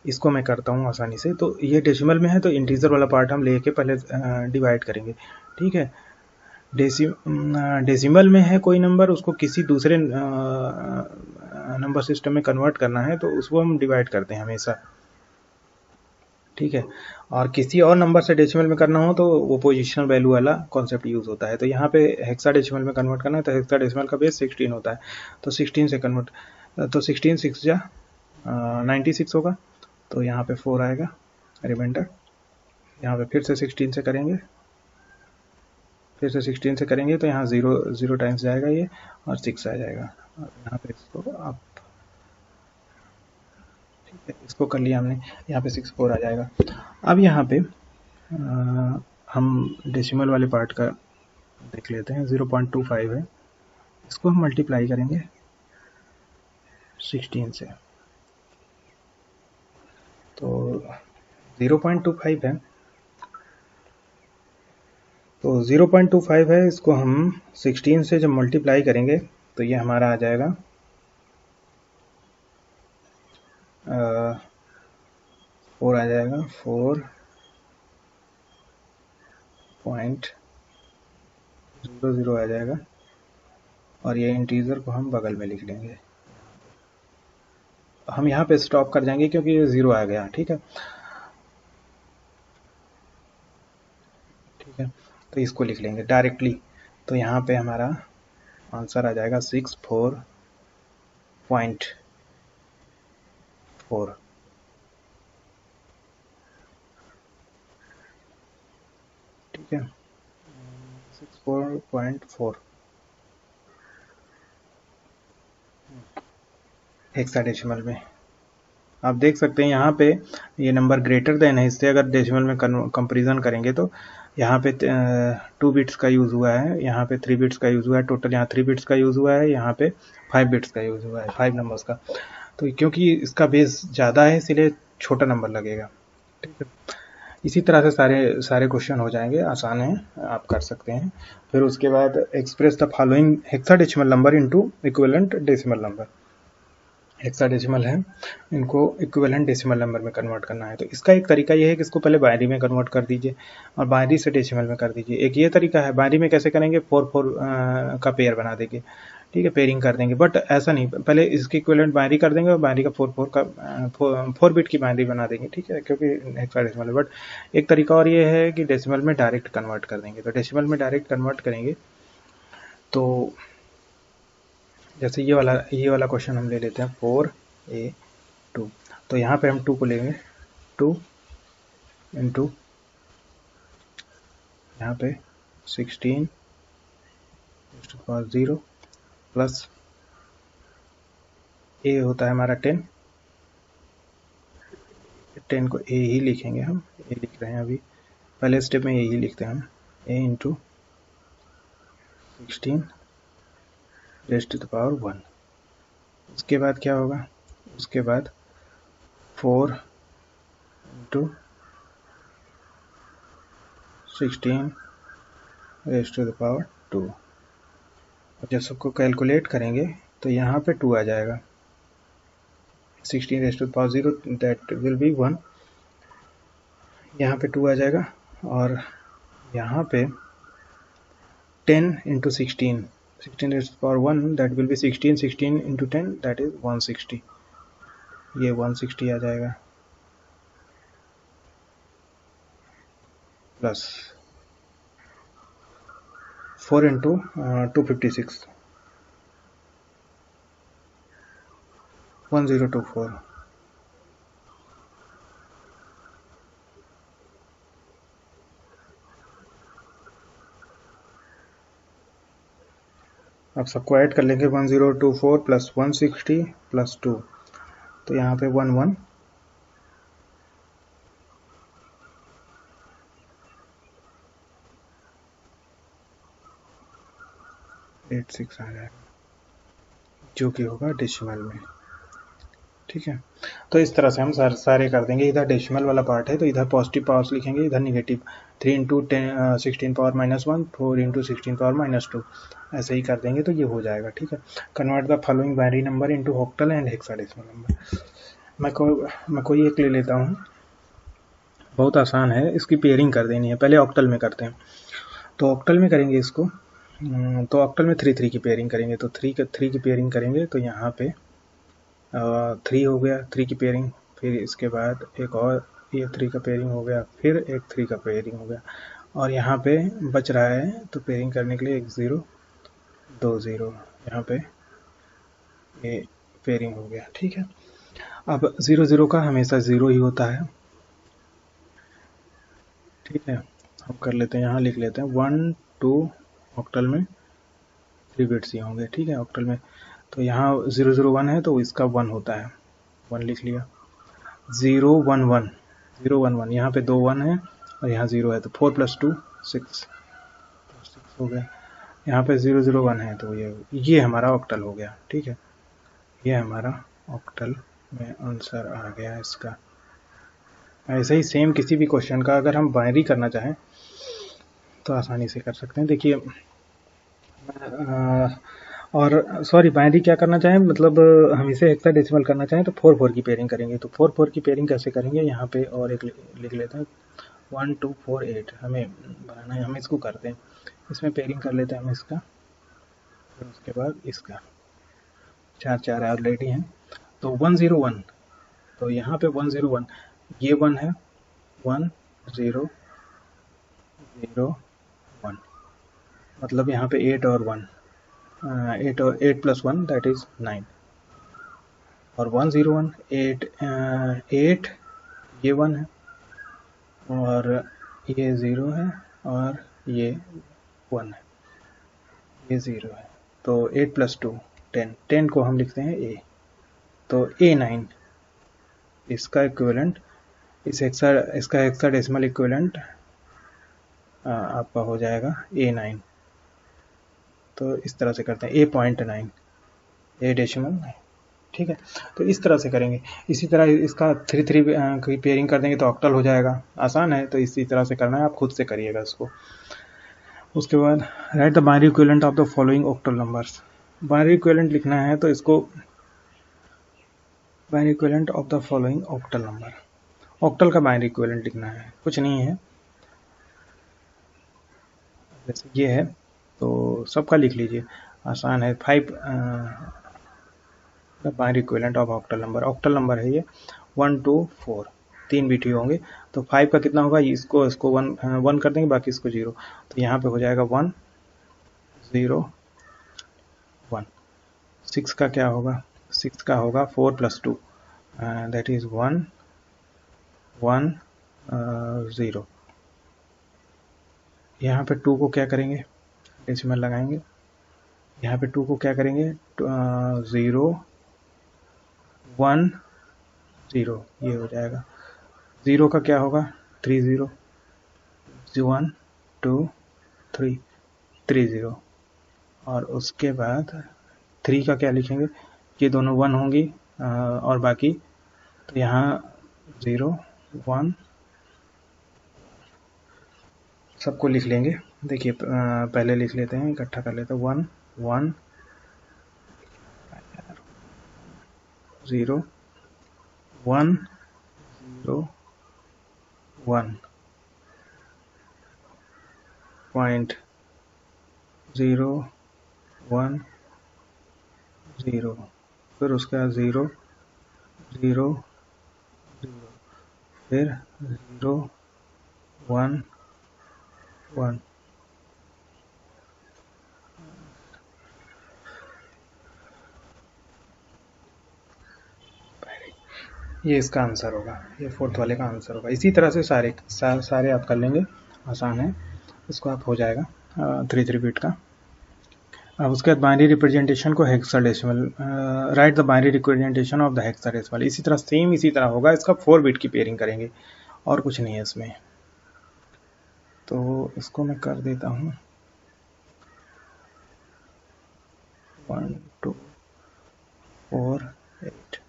Speaker 1: इसको मैं करता हूँ आसानी से। तो ये डेसिमल में है तो इंटीजर वाला पार्ट हम लेके पहले डिवाइड करेंगे। ठीक है, डेसिमल में है कोई नंबर, उसको किसी दूसरे नंबर सिस्टम में कन्वर्ट करना है तो उसको हम डिवाइड करते हैं हमेशा। ठीक है, और किसी और नंबर से डेसिमल में करना हो तो वो पोजिशनल वैल्यू वाला कॉन्सेप्ट यूज़ होता है। तो यहाँ पे हेक्साडेसिमल में कन्वर्ट करना है तो हेक्साडेसिमल का बेस 16 होता है, तो 16 से कन्वर्ट, तो 16 6 जा 96 होगा, तो यहाँ पे 4 आएगा रिमाइंडर। यहाँ पे फिर से 16 से करेंगे, फिर से 16 से करेंगे तो यहाँ 0 टाइम्स जाएगा ये, और 6 आ जाएगा, और यहाँ पे इसको आप, ठीक है, इसको कर लिया हमने, यहाँ पे 6 4 आ जाएगा। अब यहाँ पे हम डेसिमल वाले पार्ट का देख लेते हैं। 0.25 है, इसको हम मल्टीप्लाई करेंगे 16 से, तो 0.25 है, तो 0.25 है, इसको हम 16 से जब मल्टीप्लाई करेंगे तो ये हमारा आ जाएगा 4 आ जाएगा, 4.00 आ जाएगा, और ये इंटीजर को हम बगल में लिख लेंगे। हम यहाँ पे स्टॉप कर जाएंगे क्योंकि ये 0 आ गया। ठीक है, ठीक है, तो इसको लिख लेंगे डायरेक्टली, तो यहाँ पे हमारा आंसर आ जाएगा 64.4। ठीक है, 64.4 हेक्साडेसिमल में। आप देख सकते हैं यहाँ पे ये नंबर ग्रेटर देन है, इससे अगर डेसिमल में कंपेरिजन करेंगे तो यहाँ पे 2 बिट्स का यूज़ हुआ है, यहाँ पे 3 बिट्स का यूज़ हुआ है, टोटल यहाँ 3 बिट्स का यूज़ हुआ है, यहाँ पे 5 बिट्स का यूज़ हुआ है, 5 नंबर्स का। तो क्योंकि इसका बेस ज़्यादा है इसलिए छोटा नंबर लगेगा। ठीक है, इसी तरह से सारे सारे क्वेश्चन हो जाएंगे, आसान है, आप कर सकते हैं। फिर उसके बाद express the following hexadecimal number into equivalent decimal number. Hexadecimal है, इनको इक्विवेलेंट डेसिमल नंबर में कन्वर्ट करना है। तो इसका एक तरीका ये है कि इसको पहले बाइनरी में कन्वर्ट कर दीजिए और बाइनरी से डेसिमल में कर दीजिए। एक ये तरीका है, बाइनरी में कैसे करेंगे, 4 का पेयर बना देंगे। ठीक है, पेयरिंग कर देंगे, बट ऐसा नहीं, पहले इसकी इक्विवेलेंट बाइनरी कर देंगे और बाइनरी का 4 बिट की बाइनरी बना देंगे। ठीक है, क्योंकि हेक्साडेसिमल है। बट एक तरीका और ये है कि डेसिमल में डायरेक्ट कन्वर्ट कर देंगे। तो डेसिमल में डायरेक्ट कन्वर्ट करेंगे तो जैसे ये वाला क्वेश्चन हम ले लेते हैं 4a2, तो यहाँ पे हम 2 को लेंगे, 2 इंटू यहाँ पे 16 प्लस a होता है हमारा 10 को a ही लिखेंगे हम, a लिख रहे हैं अभी, पहले स्टेप में यही लिखते हैं हम, a into 16 raised to the power 1। उसके बाद क्या होगा, उसके बाद 4 into 16 raised to the power 2। जब सबको कैलकुलेट करेंगे तो यहाँ पे 2 आ जाएगा, 16 raised to the power 0 that will be 1, यहाँ पे 2 आ जाएगा, और यहाँ पे 10 into 16 raised to the power 1 that will be 16 into 10 that is 160, ये 160 आ जाएगा, प्लस 4 इंटू 256 1024, अब सबको ऐड कर लेंगे 1024 प्लस 160 प्लस 2, तो यहाँ पे 1186 आ जाएगा, जो कि होगा डेसिमल में। ठीक है, तो इस तरह से हम सारे कर देंगे। इधर डेसिमल वाला पार्ट है तो इधर पॉजिटिव पावर्स लिखेंगे, इधर negative. 3 into 16 power -1, 4 into 16 power -2, ऐसे ही कर देंगे तो ये हो जाएगा। ठीक है, convert the following binary number into octal and hexadecimal number. मैं कोई एक ले लेता हूँ, बहुत आसान है, इसकी पेयरिंग कर देनी है। पहले ऑक्टल में करते हैं, तो ऑक्टल में करेंगे इसको, तो ऑक्टल में 3 की पेयरिंग करेंगे, तो 3 की पेयरिंग करेंगे तो यहाँ पे 3 हो गया, 3 की पेयरिंग, फिर इसके बाद एक और ये 3 का पेयरिंग हो गया, फिर एक 3 का पेयरिंग हो गया, और यहाँ पे बच रहा है तो पेयरिंग करने के लिए 1 0 2 0, यहाँ पे ये पेयरिंग हो गया। ठीक है, अब 0 0 का हमेशा 0 ही होता है। ठीक है, हम कर लेते हैं, यहाँ लिख लेते हैं 1 2, ऑक्टल में 3 बिट्स ही होंगे। ठीक है, ऑक्टल में तो यहाँ 0 0 1 है तो इसका 1 होता है, 1 लिख लिया। 0 1 1, 0 1 1, यहाँ पे 2 1 है और यहाँ 0 है, तो 4 + 2 6 हो गया। यहाँ पे 0 0 1 है तो ये हमारा ऑक्टल हो गया। ठीक है, ये हमारा ऑक्टल में आंसर आ गया इसका। ऐसे ही सेम किसी भी क्वेश्चन का अगर हम बाइनरी करना चाहें तो आसानी से कर सकते हैं। देखिए, और सॉरी, बाइनरी क्या करना चाहें, मतलब हम इसे हेक्साडेसिमल करना चाहें तो 4 4 की पेयरिंग करेंगे। तो 4 4 की पेयरिंग कैसे करेंगे, यहाँ पे और एक लिख लेते हैं 1 2 4 8, हमें बनाना है, हम इसको करते हैं, इसमें पेयरिंग कर लेते हैं हम इसका, फिर उसके बाद इसका, 4 4 ऑलरेडी हैं, तो 1 0 1, तो यहाँ पे 1 0 1, ये 1 है, 1 0 0 1, मतलब यहाँ पे 8 और 1, 8 + 1 दैट इज 9, और 1 0 1 8 8, ये 1 है और ये 0 है और ये 1 है, ये 0 है, तो 8 + 2 10, 10 को हम लिखते हैं A, तो A9 इसका इक्विवेलेंट, इसका हेक्साडेसिमल इक्विवेलेंट आपका हो जाएगा A9। तो इस तरह से करते हैं, A.9, A डेसिमल 9। ठीक है, तो इस तरह से करेंगे। इसी तरह इसका 3 3 की पेयरिंग कर देंगे तो ऑक्टल हो जाएगा। आसान है, तो इसी तरह से करना है, आप खुद से करिएगा इसको। उसके बाद right the binary equivalent of the following octal numbers. Binary equivalent लिखना है तो इसको binary equivalent of the following octal number, octal का बाइनरी इक्विवेलेंट लिखना है, कुछ नहीं है, जैसे ये है तो सबका लिख लीजिए, आसान है। 5 binary equivalent of octal number है ये 1 2 4, 3 बिट ही होंगे, तो 5 का कितना होगा, इसको 1 कर देंगे, बाकी इसको 0, तो यहाँ पे हो जाएगा 1 0 1। 6 का क्या होगा, 6 का होगा 4 + 2 दैट इज 1 1 0। यहाँ पे 2 को क्या करेंगे, डेसिमल लगाएंगे, यहाँ पे 2 को क्या करेंगे, 0 1 0, ये हो जाएगा। 0 का क्या होगा, 3 0, 1 2 3 3 0, और उसके बाद 3 का क्या लिखेंगे, ये दोनों 1 होंगी और बाकी, तो यहाँ 0 1 सबको लिख लेंगे। देखिए, पहले लिख लेते हैं, इकट्ठा कर लेते हैं, 1 1 0 1 0 1 पॉइंट 0 1 0, फिर उसका 0 0 0, फिर 0 1 1, ये इसका आंसर होगा, ये 4th वाले का आंसर होगा। इसी तरह से सारे आप कर लेंगे, आसान है, इसको आप हो जाएगा 3 3 बिट का। अब उसके बाद बाइनरी रिप्रेजेंटेशन को hexadecimal, right the binary representation of the hexadecimal. इसी तरह सेम इसी तरह होगा, इसका 4 बिट की पेयरिंग करेंगे और कुछ नहीं है इसमें। तो इसको मैं कर देता हूँ 1 2 4 8,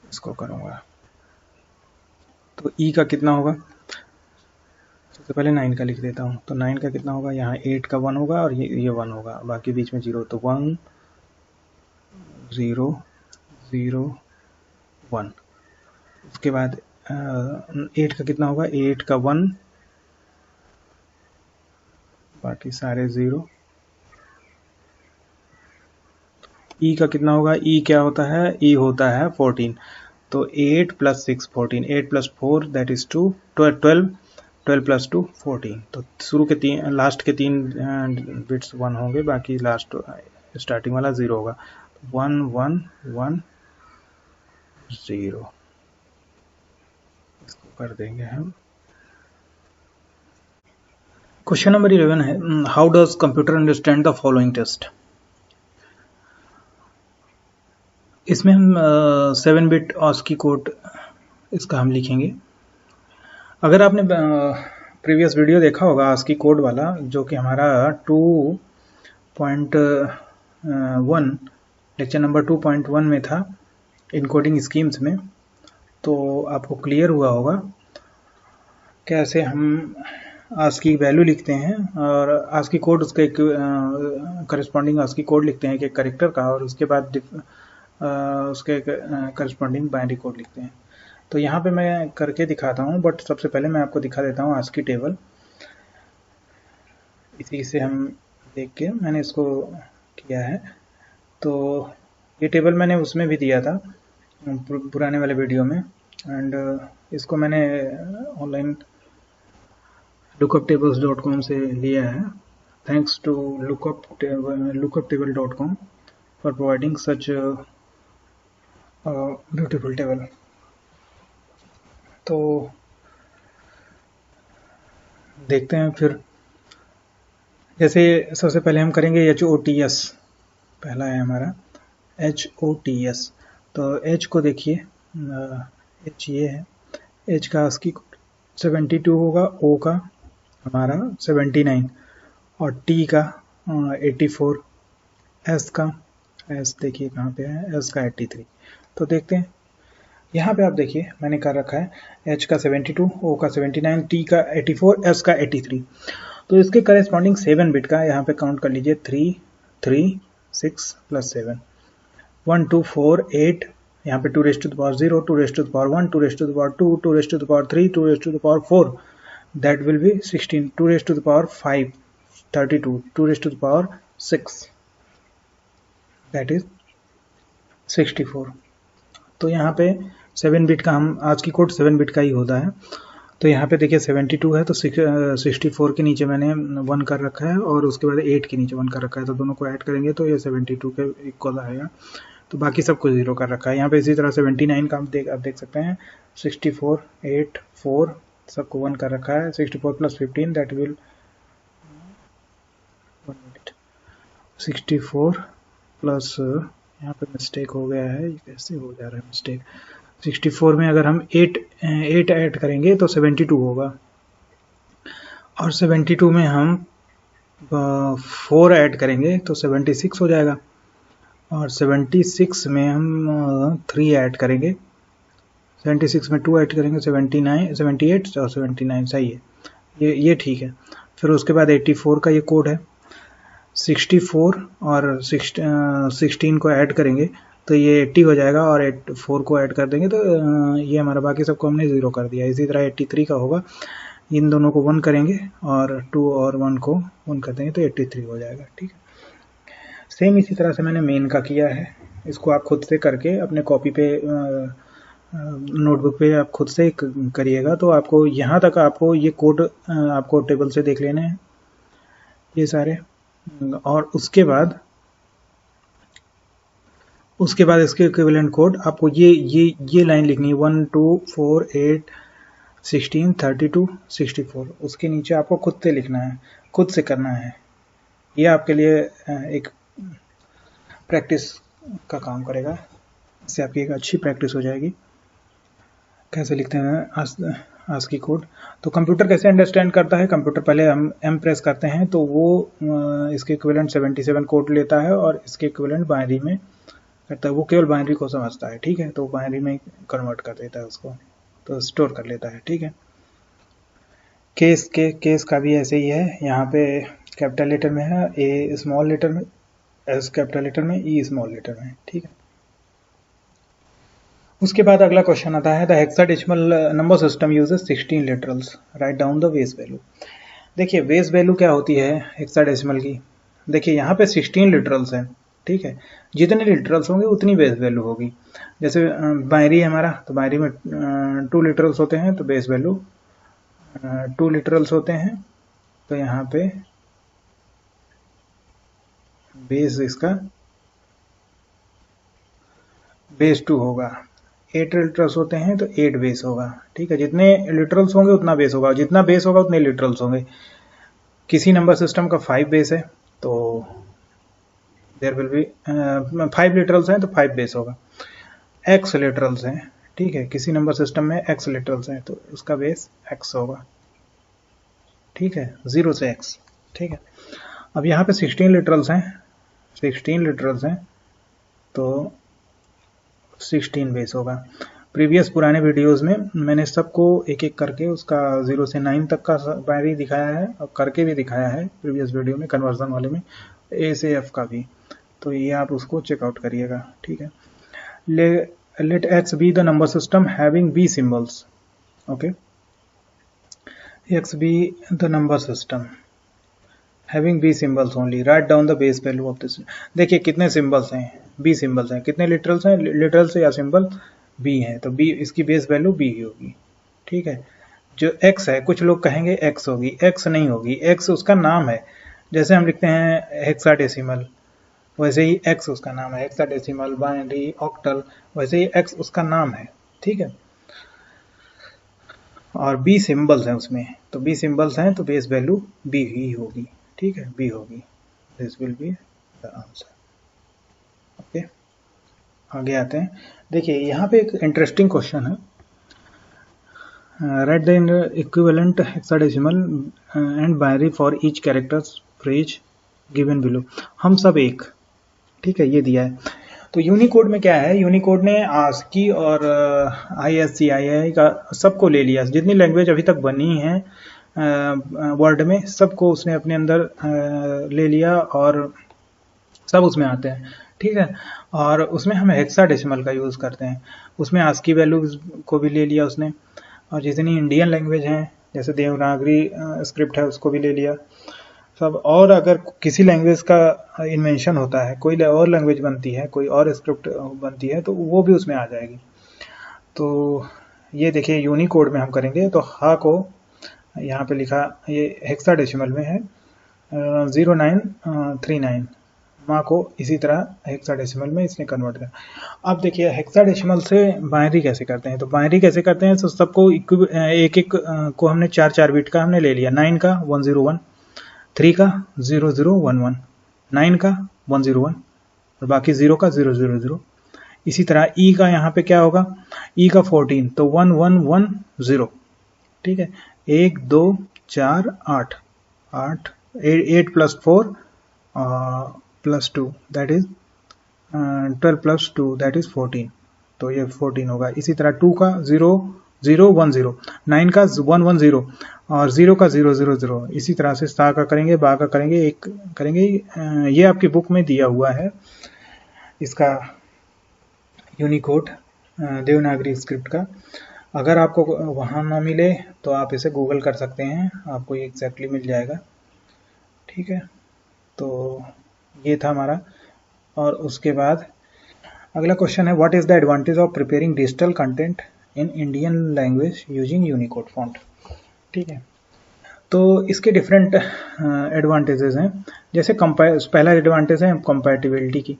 Speaker 1: इसको करूँगा तो ई का कितना होगा, सबसे पहले 9 का लिख देता हूँ। तो 9 का कितना होगा, यहाँ 8 का 1 होगा और ये 1 होगा, बाकी बीच में 0, तो 1 0 0 1। उसके बाद 8 का कितना होगा, 8 का 1, बाकी सारे 0। ई का कितना होगा, ई क्या होता है, ई होता है 14। तो 8 + 6 14, 8 + 4 दैट इज 2 12, 12 + 2 14। तो शुरू के लास्ट के 3 बिट्स 1 होंगे, बाकी लास्ट स्टार्टिंग वाला 0 होगा। 1 1 1 0, इसको कर देंगे हम। क्वेश्चन नंबर 11 है, how does computer understand the following test. इसमें हम 7 बिट ASCII कोड इसका हम लिखेंगे। अगर आपने प्रीवियस वीडियो देखा होगा ASCII कोड वाला, जो कि हमारा 2.1 लेक्चर नंबर 2.1 में था, इनकोडिंग स्कीम्स में, तो आपको क्लियर हुआ होगा कैसे हम ASCII वैल्यू लिखते हैं और ASCII कोड उसके करस्पॉन्डिंग ASCII कोड लिखते हैं एक कैरेक्टर का, और उसके बाद उसके करस्पॉन्डिंग बाइनरी कोड लिखते हैं। तो यहाँ पे मैं करके दिखाता हूँ, बट सबसे पहले मैं आपको दिखा देता हूँ ASCII टेबल। इसी से हम देख के मैंने इसको किया है। तो ये टेबल मैंने उसमें भी दिया था पुराने वाले वीडियो में, एंड इसको मैंने ऑनलाइन lookuptables.com से लिया है। Thanks to lookuptable.com for providing such beautiful table. तो देखते हैं फिर। जैसे सबसे पहले हम करेंगे HOTS, पहला है हमारा HOTS। तो H को देखिए, H ये है, H का ASCII 72 होगा, O का हमारा 79 और T का 84, S का, S देखिए कहाँ पे है, S का 83। तो देखते हैं, यहाँ पे आप देखिए मैंने कर रखा है H का 72, O का 79, T का 84, S का 83। तो इसके करेस्पॉन्डिंग 7 बिट का यहाँ पे काउंट कर लीजिए, 3 3 6 + 7 1 2 4 8, यहाँ पे 2 raised to the power 0, 2 raised to the power 1, 2 raised to the power 2, 2 raised to the power 3, 2 raised to the power 4, that will be 16, 2 raised to the power 5 32, 2 raised to the power 6 that is 64। तो यहाँ पे 7 bit का हम ASCII code 7 bit का ही होता है। तो यहाँ पे देखिए 72 है, तो 64 के नीचे मैंने 1 कर रखा है और उसके बाद 8 के नीचे 1 कर रखा है, तो दोनों को ऐड करेंगे तो ये 72 के इक्वल आएगा। तो बाकी सबको 0 कर रखा है। यहाँ पे इसी तरह 79 का आप देख सकते हैं, 64 8 4 सबको 1 कर रखा है, 64 + 15 दैट विल 1 मिनट 64 प्लस, यहाँ पे मिस्टेक हो गया है, कैसे हो जा रहा है मिस्टेक। 64 में अगर हम 8 ऐड करेंगे तो 72 होगा, और 72 में हम 4 ऐड करेंगे तो 76 हो जाएगा, और 76 में हम 3 ऐड करेंगे, 76 में 2 ऐड करेंगे 79 78 और 79 सही है, ये ठीक है। फिर उसके बाद 84 का ये कोड है, 64 और 16 को ऐड करेंगे तो ये 80 हो जाएगा, और 4 को ऐड कर देंगे तो ये हमारा, बाकी सबको हमने 0 कर दिया। इसी तरह 83 का होगा, इन दोनों को 1 करेंगे और 2 और 1 को 1 कर देंगे तो 83 हो जाएगा, ठीक है। सेम इसी तरह से मैंने मेन का किया है, इसको आप खुद से करके अपने कॉपी पे नोटबुक पे आप खुद से करिएगा, तो आपको यहाँ तक आपको ये कोड आपको टेबल से देख लेने हैं ये सारे, और उसके बाद इसके इक्विवेलेंट कोड आपको ये लाइन लिखनी है, 1 2 4 8 16 32 64, उसके नीचे आपको खुद से लिखना है, खुद से करना है, ये आपके लिए एक प्रैक्टिस का काम करेगा, इससे आपकी एक अच्छी प्रैक्टिस हो जाएगी। कैसे लिखते हैं ASCII कोड। तो कंप्यूटर कैसे अंडरस्टैंड करता है, कंप्यूटर पहले हम M प्रेस करते हैं तो वो इसके इक्विवेलेंट 77 कोड लेता है और इसके इक्विवेलेंट बाइनरी में करता है। वो केवल बाइनरी को समझता है, ठीक है, तो बाइनरी में कन्वर्ट कर देता है उसको, तो स्टोर कर लेता है, ठीक है। केस का भी ऐसे ही है, यहाँ पे कैपिटल लेटर में है, ए स्मॉल लेटर में, एस कैपिटल लेटर में, ई स्मॉल लेटर में, ठीक है। उसके बाद अगला क्वेश्चन आता है, the hexadecimal number system uses 16 literals, write down the base value. देखिए बेस वैल्यू क्या होती है हेक्साडेसिमल की, देखिए यहाँ पे 16 लिटरल्स हैं, ठीक है, जितने लिटरल्स होंगे उतनी बेस वैल्यू होगी। जैसे बाइनरी है हमारा, तो बाइनरी में 2 लिटरल्स होते हैं तो बेस वैल्यू 2 लिटरल्स होते हैं, तो यहाँ पे बेस इसका बेस 2 होगा। 8 लिटरल्स होते हैं तो 8 बेस होगा, ठीक है, जितने लिटरल्स होंगे उतना बेस होगा, जितना बेस होगा उतने लिटरल्स होंगे। किसी नंबर सिस्टम का 5 बेस है तो देयर विल बी 5 लिटरल्स हैं तो 5 बेस होगा। x लिटरल्स हैं, ठीक है, किसी नंबर सिस्टम में x लिटरल्स हैं तो उसका बेस x होगा, ठीक है, 0 से x, ठीक है। अब यहाँ पे 16 लिटरल्स हैं, 16 लिटरल्स हैं तो 16 बेस होगा। प्रीवियस पुराने वीडियोस में मैंने सबको एक एक करके उसका 0 से 9 तक का बाइनरी दिखाया है और करके भी दिखाया है प्रीवियस वीडियो में, कन्वर्जन वाले में, ए से एफ का भी, तो ये आप उसको चेकआउट करिएगा, ठीक है। Let x be the number system having b symbols, okay, x be the number system having b symbols only, write down the base value of this। देखिए कितने सिंबल्स हैं, b सिंबल्स हैं, कितने लिटरल्स हैं, literals या symbol b है तो b, इसकी बेस वैल्यू b ही होगी, ठीक है। जो x है, कुछ लोग कहेंगे x होगी, x नहीं होगी, x उसका नाम है, जैसे हम लिखते हैं हेक्साडेसिमल, वैसे ही x उसका नाम है, हेक्साडेसिमल, बाइनरी, ऑक्टल, वैसे ही x उसका नाम है, ठीक है। और b सिंबल्स हैं उसमें, तो b सिंबल्स हैं तो बेस वैल्यू b ही होगी, ठीक है, b होगी, this will be the answer, okay. आगे आते हैं, देखिए यहाँ पे एक इंटरेस्टिंग क्वेश्चन है, right the equivalent hexadecimal and binary for each characters phrase given below. हम सब एक, ठीक है, ये दिया है। तो यूनिकोड में क्या है, यूनिकोड ने ASCII और ISCII का सबको ले लिया, जितनी लैंग्वेज अभी तक बनी है वर्ल्ड में सबको उसने अपने अंदर ले लिया और सब उसमें आते हैं, ठीक है। और उसमें हम हेक्साडेसिमल का यूज़ करते हैं, उसमें ASCII वैल्यूज को भी ले लिया उसने, और जितनी इंडियन लैंग्वेज हैं जैसे देवनागरी स्क्रिप्ट है उसको भी ले लिया सब। और अगर किसी लैंग्वेज का इन्वेंशन होता है, कोई और लैंग्वेज बनती है, कोई और स्क्रिप्ट बनती है तो वो भी उसमें आ जाएगी। तो ये देखिए यूनिकोड में हम करेंगे तो हा को यहाँ पे लिखा, ये हेक्साडेसिमल में है 0939, माँ को इसी तरह हेक्साडेसिमल में इसने कन्वर्ट किया। अब देखिए हेक्साडेसिमल से बाइनरी कैसे करते हैं, तो बाइनरी कैसे करते हैं, तो सबको एक एक को हमने 4-4 बिट का हमने ले लिया, 9 का 101, 3 का 0011, 9 का 101 और बाकी 0 का 000। इसी तरह ई का यहाँ पे क्या होगा, ई का 14 तो 1110, ठीक है, 1 2 4 8 8 8 plus 4 plus 2 that is 12 plus 2 that is 14, तो ये 14 होगा। इसी तरह 2 का 0010, 9 का 110 और 0 का 000। इसी तरह से सा का करेंगे, बा का करेंगे, एक करेंगे। ये आपकी बुक में दिया हुआ है इसका यूनिकोड देवनागरी स्क्रिप्ट का। अगर आपको वहाँ ना मिले तो आप इसे गूगल कर सकते हैं, आपको ये एग्जैक्टली मिल जाएगा, ठीक है। तो ये था हमारा। और उसके बाद अगला क्वेश्चन है, what is the advantage of preparing digital content in Indian language using Unicode font, ठीक है। तो इसके डिफरेंट एडवांटेजेस हैं, जैसे पहला एडवांटेज है कंपैटिबिलिटी की।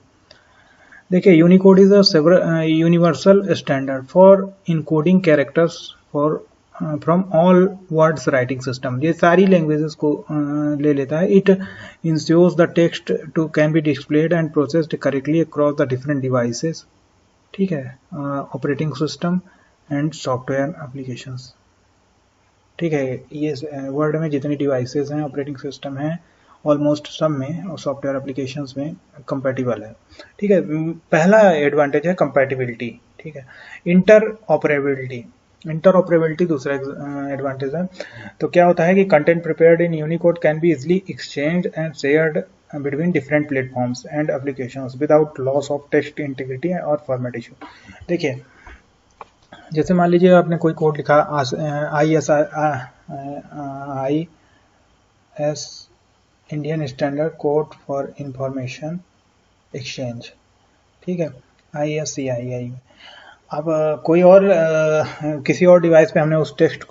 Speaker 1: देखिए Unicode is a universal standard for encoding characters for from all words writing system, ये सारी लैंग्वेजेस को ले लेता है. It ensures the text to can be displayed and processed correctly across the different devices. ठीक है, operating system and software applications. ठीक है, ये वर्ड में जितनी डिवाइसेस हैं, ऑपरेटिंग सिस्टम है, ऑलमोस्ट सब में और सॉफ्टवेयर एप्लीकेशंस में कंपैटिबल है. ठीक है, पहला एडवांटेज है कंपैटिबिलिटी. ठीक है, इंटर ऑपरेबिलिटी दूसरा एडवांटेज है. तो क्या होता है कि content prepared in Unicode can be easily exchanged and shared between different platforms and applications without loss of text integrity और फॉर्मेट इशू. देखिए, जैसे मान लीजिए आपने कोई कोड लिखा, IS Indian standard code for information exchange. ठीक है, ISCII. अब कोई और किसी और डिवाइस पे हमने उस टेक्स्ट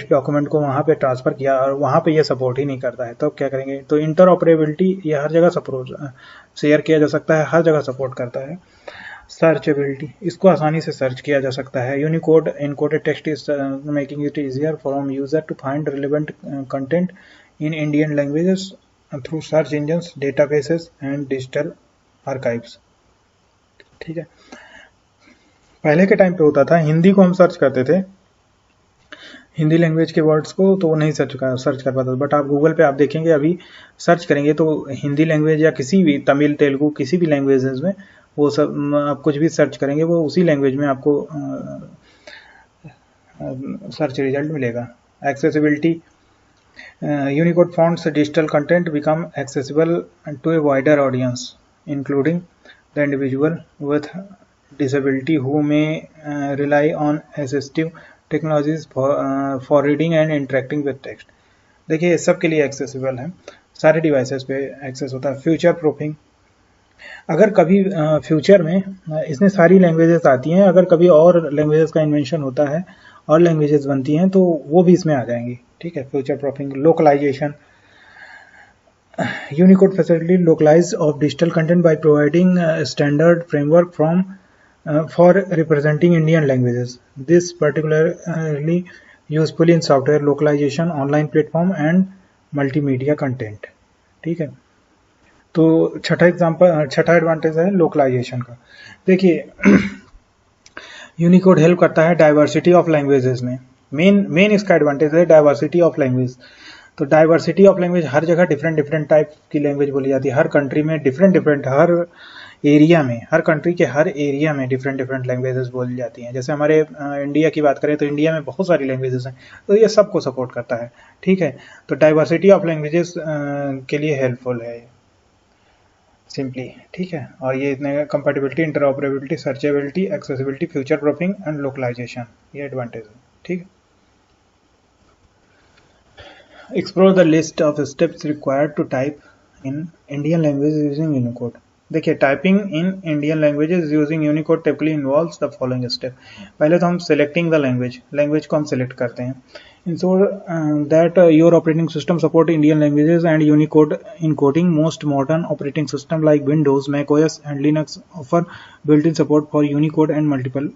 Speaker 1: डॉक्यूमेंट को वहाँ पे ट्रांसफ़र किया और वहाँ पे ये सपोर्ट ही नहीं करता है, तो क्या करेंगे? तो इंटर ऑपरेबिलिटी ये हर जगह शेयर किया जा सकता है, हर जगह सपोर्ट करता है. सर्चेबिलिटी, इसको आसानी से सर्च किया जा सकता है. Unicode encoded text is making it easier for user to find relevant content in Indian languages through search engines, databases and digital archives. ठीक है, पहले के टाइम पे होता था, हिंदी को हम सर्च करते थे, हिंदी लैंग्वेज के वर्ड्स को, तो वो नहीं सर्च कर पाता. बट आप गूगल पे आप देखेंगे, अभी सर्च करेंगे तो हिंदी लैंग्वेज या किसी भी तमिल, तेलुगु, किसी भी लैंग्वेजेस में वो सब आप कुछ भी सर्च करेंगे, वो उसी लैंग्वेज में आपको सर्च रिजल्ट मिलेगा. Accessibility, Unicode fonts digital content become accessible to a wider audience including the individual with disability who may rely on assistive technologies for reading and interacting with text. देखिए, सब के लिए accessible है, सारे devices पे access होता है. Future proofing, अगर कभी फ्यूचर में इसमें सारी लैंग्वेजेस आती हैं, अगर कभी और लैंग्वेजेस का इन्वेंशन होता है और लैंग्वेजेस बनती हैं तो वो भी इसमें आ जाएंगी. ठीक है, future proofing. Localisation, Unicode facilitates localization of digital content by providing a standard framework for representing Indian languages. This particularly useful in software localization, online platform and multimedia content. ठीक है, तो छठा एडवांटेज है लोकलाइजेशन का. देखिए, Unicode help करता है diversity of languages में. मेन इसका एडवांटेज है डाइवर्सिटी ऑफ लैंग्वेज. तो डाइवर्सिटी ऑफ लैंग्वेज, हर जगह डिफरेंट टाइप की लैंग्वेज बोली जाती है, हर कंट्री में डिफरेंट, हर एरिया में, हर कंट्री के हर एरिया में डिफरेंट लैंग्वेजेस बोली जाती हैं. जैसे हमारे इंडिया की बात करें तो इंडिया में बहुत सारी लैंग्वेजेस हैं, तो ये सबको सपोर्ट करता है. ठीक है, तो डाइवर्सिटी ऑफ लैंग्वेजेस के लिए हेल्पफुल है सिंपली. ठीक है, और ये इतने compatibility, interoperability, searchability, accessibility, future proofing and localisation, ये एडवांटेज है. ठीक है, explore the list of steps required to type in Indian language using Unicode. देखिए, typing in Indian languages using Unicode typically involves the following step. पहले तो हम selecting the language को हम सेलेक्ट करते हैं. Ensure that your operating system support Indian languages and Unicode encoding. Most modern operating system like Windows, macOS and Linux offer built in support for Unicode and multiple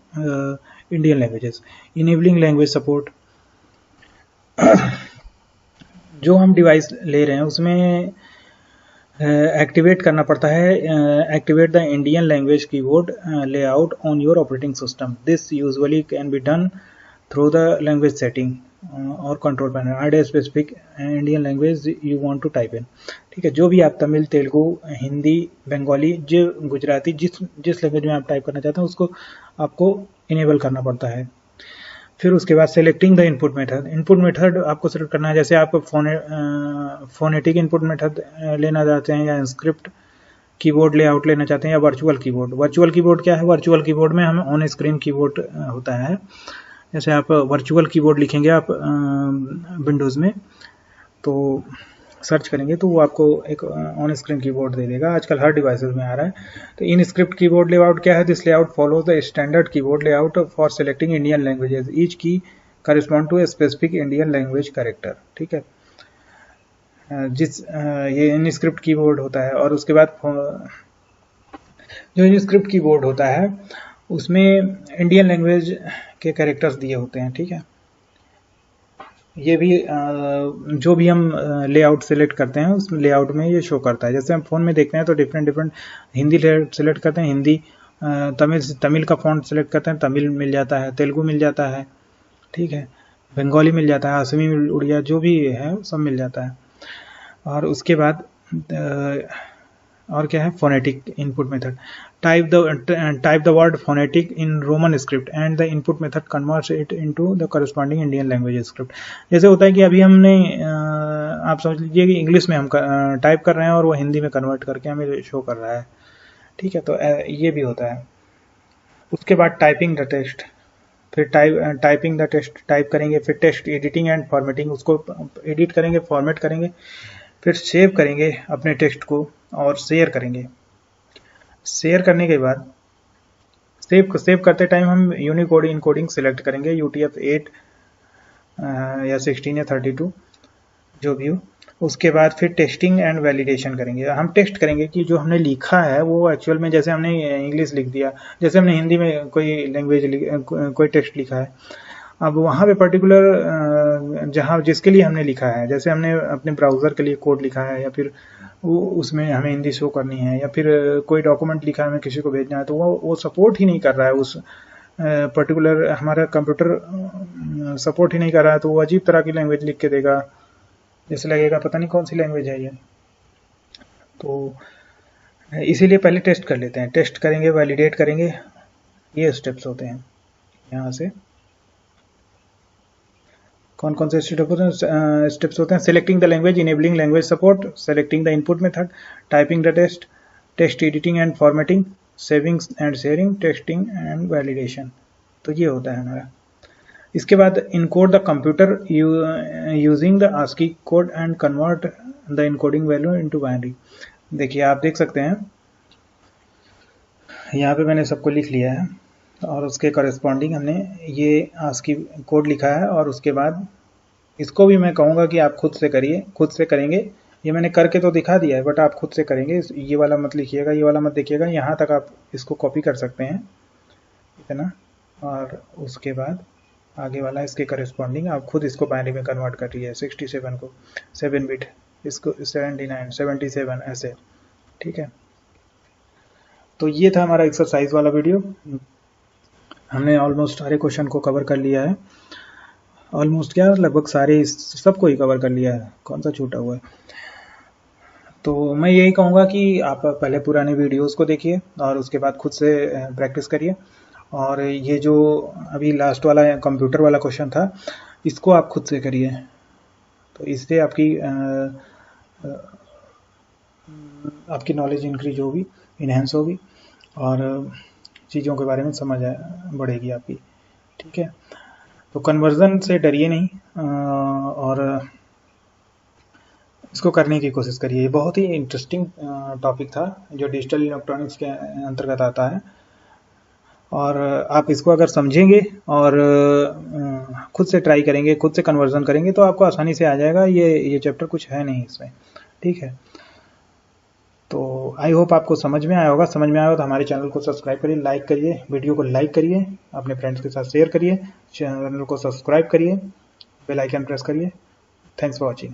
Speaker 1: Indian languages. Enabling language support, जो हम device ले रहे हैं उसमें activate करना पड़ता है. Activate the Indian language keyboard layout on your operating system. This usually can be done through the language setting और control panel. Add a specific Indian language you want to type in. ठीक है, जो भी आप तमिल, तेलुगु, हिंदी, बंगाली, जो गुजराती, जिस language में आप टाइप करना चाहते हैं उसको आपको इनेबल करना पड़ता है. फिर उसके बाद सेलेक्टिंग द इनपुट मेथड आपको सेलेक्ट करना है. जैसे आप फोनेटिक इनपुट मेथड लेना चाहते हैं, या स्क्रिप्ट कीबोर्ड लेआउट लेना चाहते हैं, या वर्चुअल कीबोर्ड क्या है? वर्चुअल कीबोर्ड में हमें ऑन स्क्रीन कीबोर्ड होता है. जैसे आप वर्चुअल कीबोर्ड लिखेंगे आप विंडोज़ में, तो सर्च करेंगे तो वो आपको एक ऑन स्क्रीन कीबोर्ड दे देगा. आजकल हर डिवाइसेस में आ रहा है. तो इन स्क्रिप्ट कीबोर्ड लेआउट क्या है? This layout follows the standard keyboard layout for selecting Indian languages. Each key correspond to a specific Indian language character. ठीक है, ये इन स्क्रिप्ट कीबोर्ड होता है. और उसके बाद जो इन स्क्रिप्ट कीबोर्ड होता है उसमें इंडियन लैंग्वेज के कैरेक्टर्स दिए होते हैं, ठीक है। ये भी जो भी हम लेआउट सेलेक्ट करते हैं उस लेआउट में ये शो करता है। जैसे हम फ़ोन में देखते हैं तो डिफरेंट डिफरेंट हिंदी सेलेक्ट करते हैं, हिंदी, तमिल का फ़ॉन्ट सेलेक्ट करते हैं, तमिल मिल जाता है, तेलुगु मिल जाता है, ठीक है, बंगाली मिल जाता है, असमी, उड़िया, जो भी है सब मिल जाता है। और उसके बाद और क्या है, phonetic input method. Type the word phonetic in Roman script and the input method converts it into the corresponding Indian language script. जैसे होता है कि अभी हमने आप समझ लीजिए कि इंग्लिश में हम टाइप कर रहे हैं और वो हिंदी में कन्वर्ट करके हमें शो कर रहा है, ठीक है। तो ये भी होता है। उसके बाद टाइपिंग द टेक्स्ट, फिर टाइपिंग द टेक्स्ट टाइप करेंगे, फिर टेक्स्ट एडिटिंग एंड फॉर्मेटिंग, उसको एडिट करेंगे, फॉर्मेट करेंगे, फिर सेव करेंगे अपने टेक्स्ट को और शेयर करेंगे। शेयर करने के बाद सेव करते टाइम हम यूनिकोड इनकोडिंग सिलेक्ट करेंगे, UTF-8 या 16 या 32 जो भी हो। उसके बाद फिर टेस्टिंग एंड वैलिडेशन करेंगे। हम टेस्ट करेंगे कि जो हमने लिखा है वो एक्चुअल में, जैसे हमने इंग्लिश लिख दिया, जैसे हमने हिंदी में कोई लैंग्वेज कोई टेक्स्ट लिखा है, अब वहाँ पे पर्टिकुलर जहाँ जिसके लिए हमने लिखा है, जैसे हमने अपने ब्राउज़र के लिए कोड लिखा है या फिर वो उसमें हमें हिंदी शो करनी है, या फिर कोई डॉक्यूमेंट लिखा है हमें किसी को भेजना है, तो वो सपोर्ट ही नहीं कर रहा है, उस पर्टिकुलर हमारा कंप्यूटर सपोर्ट ही नहीं कर रहा है, तो वो अजीब तरह की लैंग्वेज लिख के देगा, जैसे लगेगा पता नहीं कौन सी लैंग्वेज है ये। तो इसीलिए पहले टेस्ट कर लेते हैं, टेस्ट करेंगे, वैलिडेट करेंगे, ये स्टेप्स होते हैं। यहाँ से कौन कौन से स्टेप्स होते हैं? Selecting the language, enabling language support, selecting the input method, typing the test, text editing and formatting, saving and sharing, testing and validation. तो ये होता है हमारा। इसके बाद encode the computer using the ASCII code and convert the encoding value into binary. देखिए आप देख सकते हैं यहाँ पे मैंने सबको लिख लिया है और उसके कॉरेस्पॉन्डिंग हमने ये ASCII कोड लिखा है, और उसके बाद इसको भी मैं कहूँगा कि आप खुद से करिए, खुद से करेंगे। ये मैंने करके तो दिखा दिया है, बट आप खुद से करेंगे। ये वाला मत लिखिएगा, ये वाला मत देखिएगा, यहाँ तक आप इसको कॉपी कर सकते हैं, इतना, और उसके बाद आगे वाला इसके करेस्पॉन्डिंग आप खुद इसको बाइनरी में कन्वर्ट करिए। 67 को 7 बिट, इसको 79, 77 ऐसे, ठीक है। तो ये था हमारा एक्सरसाइज वाला वीडियो। हमने ऑलमोस्ट सारे क्वेश्चन को कवर कर लिया है, ऑलमोस्ट क्या लगभग सारे सबको ही कवर कर लिया है, कौन सा छूटा हुआ है। तो मैं यही कहूँगा कि आप पहले पुराने वीडियोस को देखिए और उसके बाद खुद से प्रैक्टिस करिए। और ये जो अभी लास्ट वाला कंप्यूटर वाला क्वेश्चन था, इसको आप खुद से करिए, तो इससे आपकी नॉलेज इंक्रीज होगी, इन्हेंस होगी, और चीज़ों के बारे में समझ बढ़ेगी आपकी, ठीक है। तो कन्वर्जन से डरिए नहीं, और इसको करने की कोशिश करिए। बहुत ही इंटरेस्टिंग टॉपिक था जो डिजिटल इलेक्ट्रॉनिक्स के अंतर्गत आता है, और आप इसको अगर समझेंगे और खुद से ट्राई करेंगे, खुद से कन्वर्जन करेंगे, तो आपको आसानी से आ जाएगा। ये चैप्टर कुछ है नहीं इसमें, ठीक है। तो आई होप आपको समझ में आया होगा। समझ में आया हो तो हमारे चैनल को सब्सक्राइब करिए, लाइक करिए, वीडियो को लाइक करिए, अपने फ्रेंड्स के साथ शेयर करिए, चैनल को सब्सक्राइब करिए, बेल आइकन प्रेस करिए। Thanks for watching.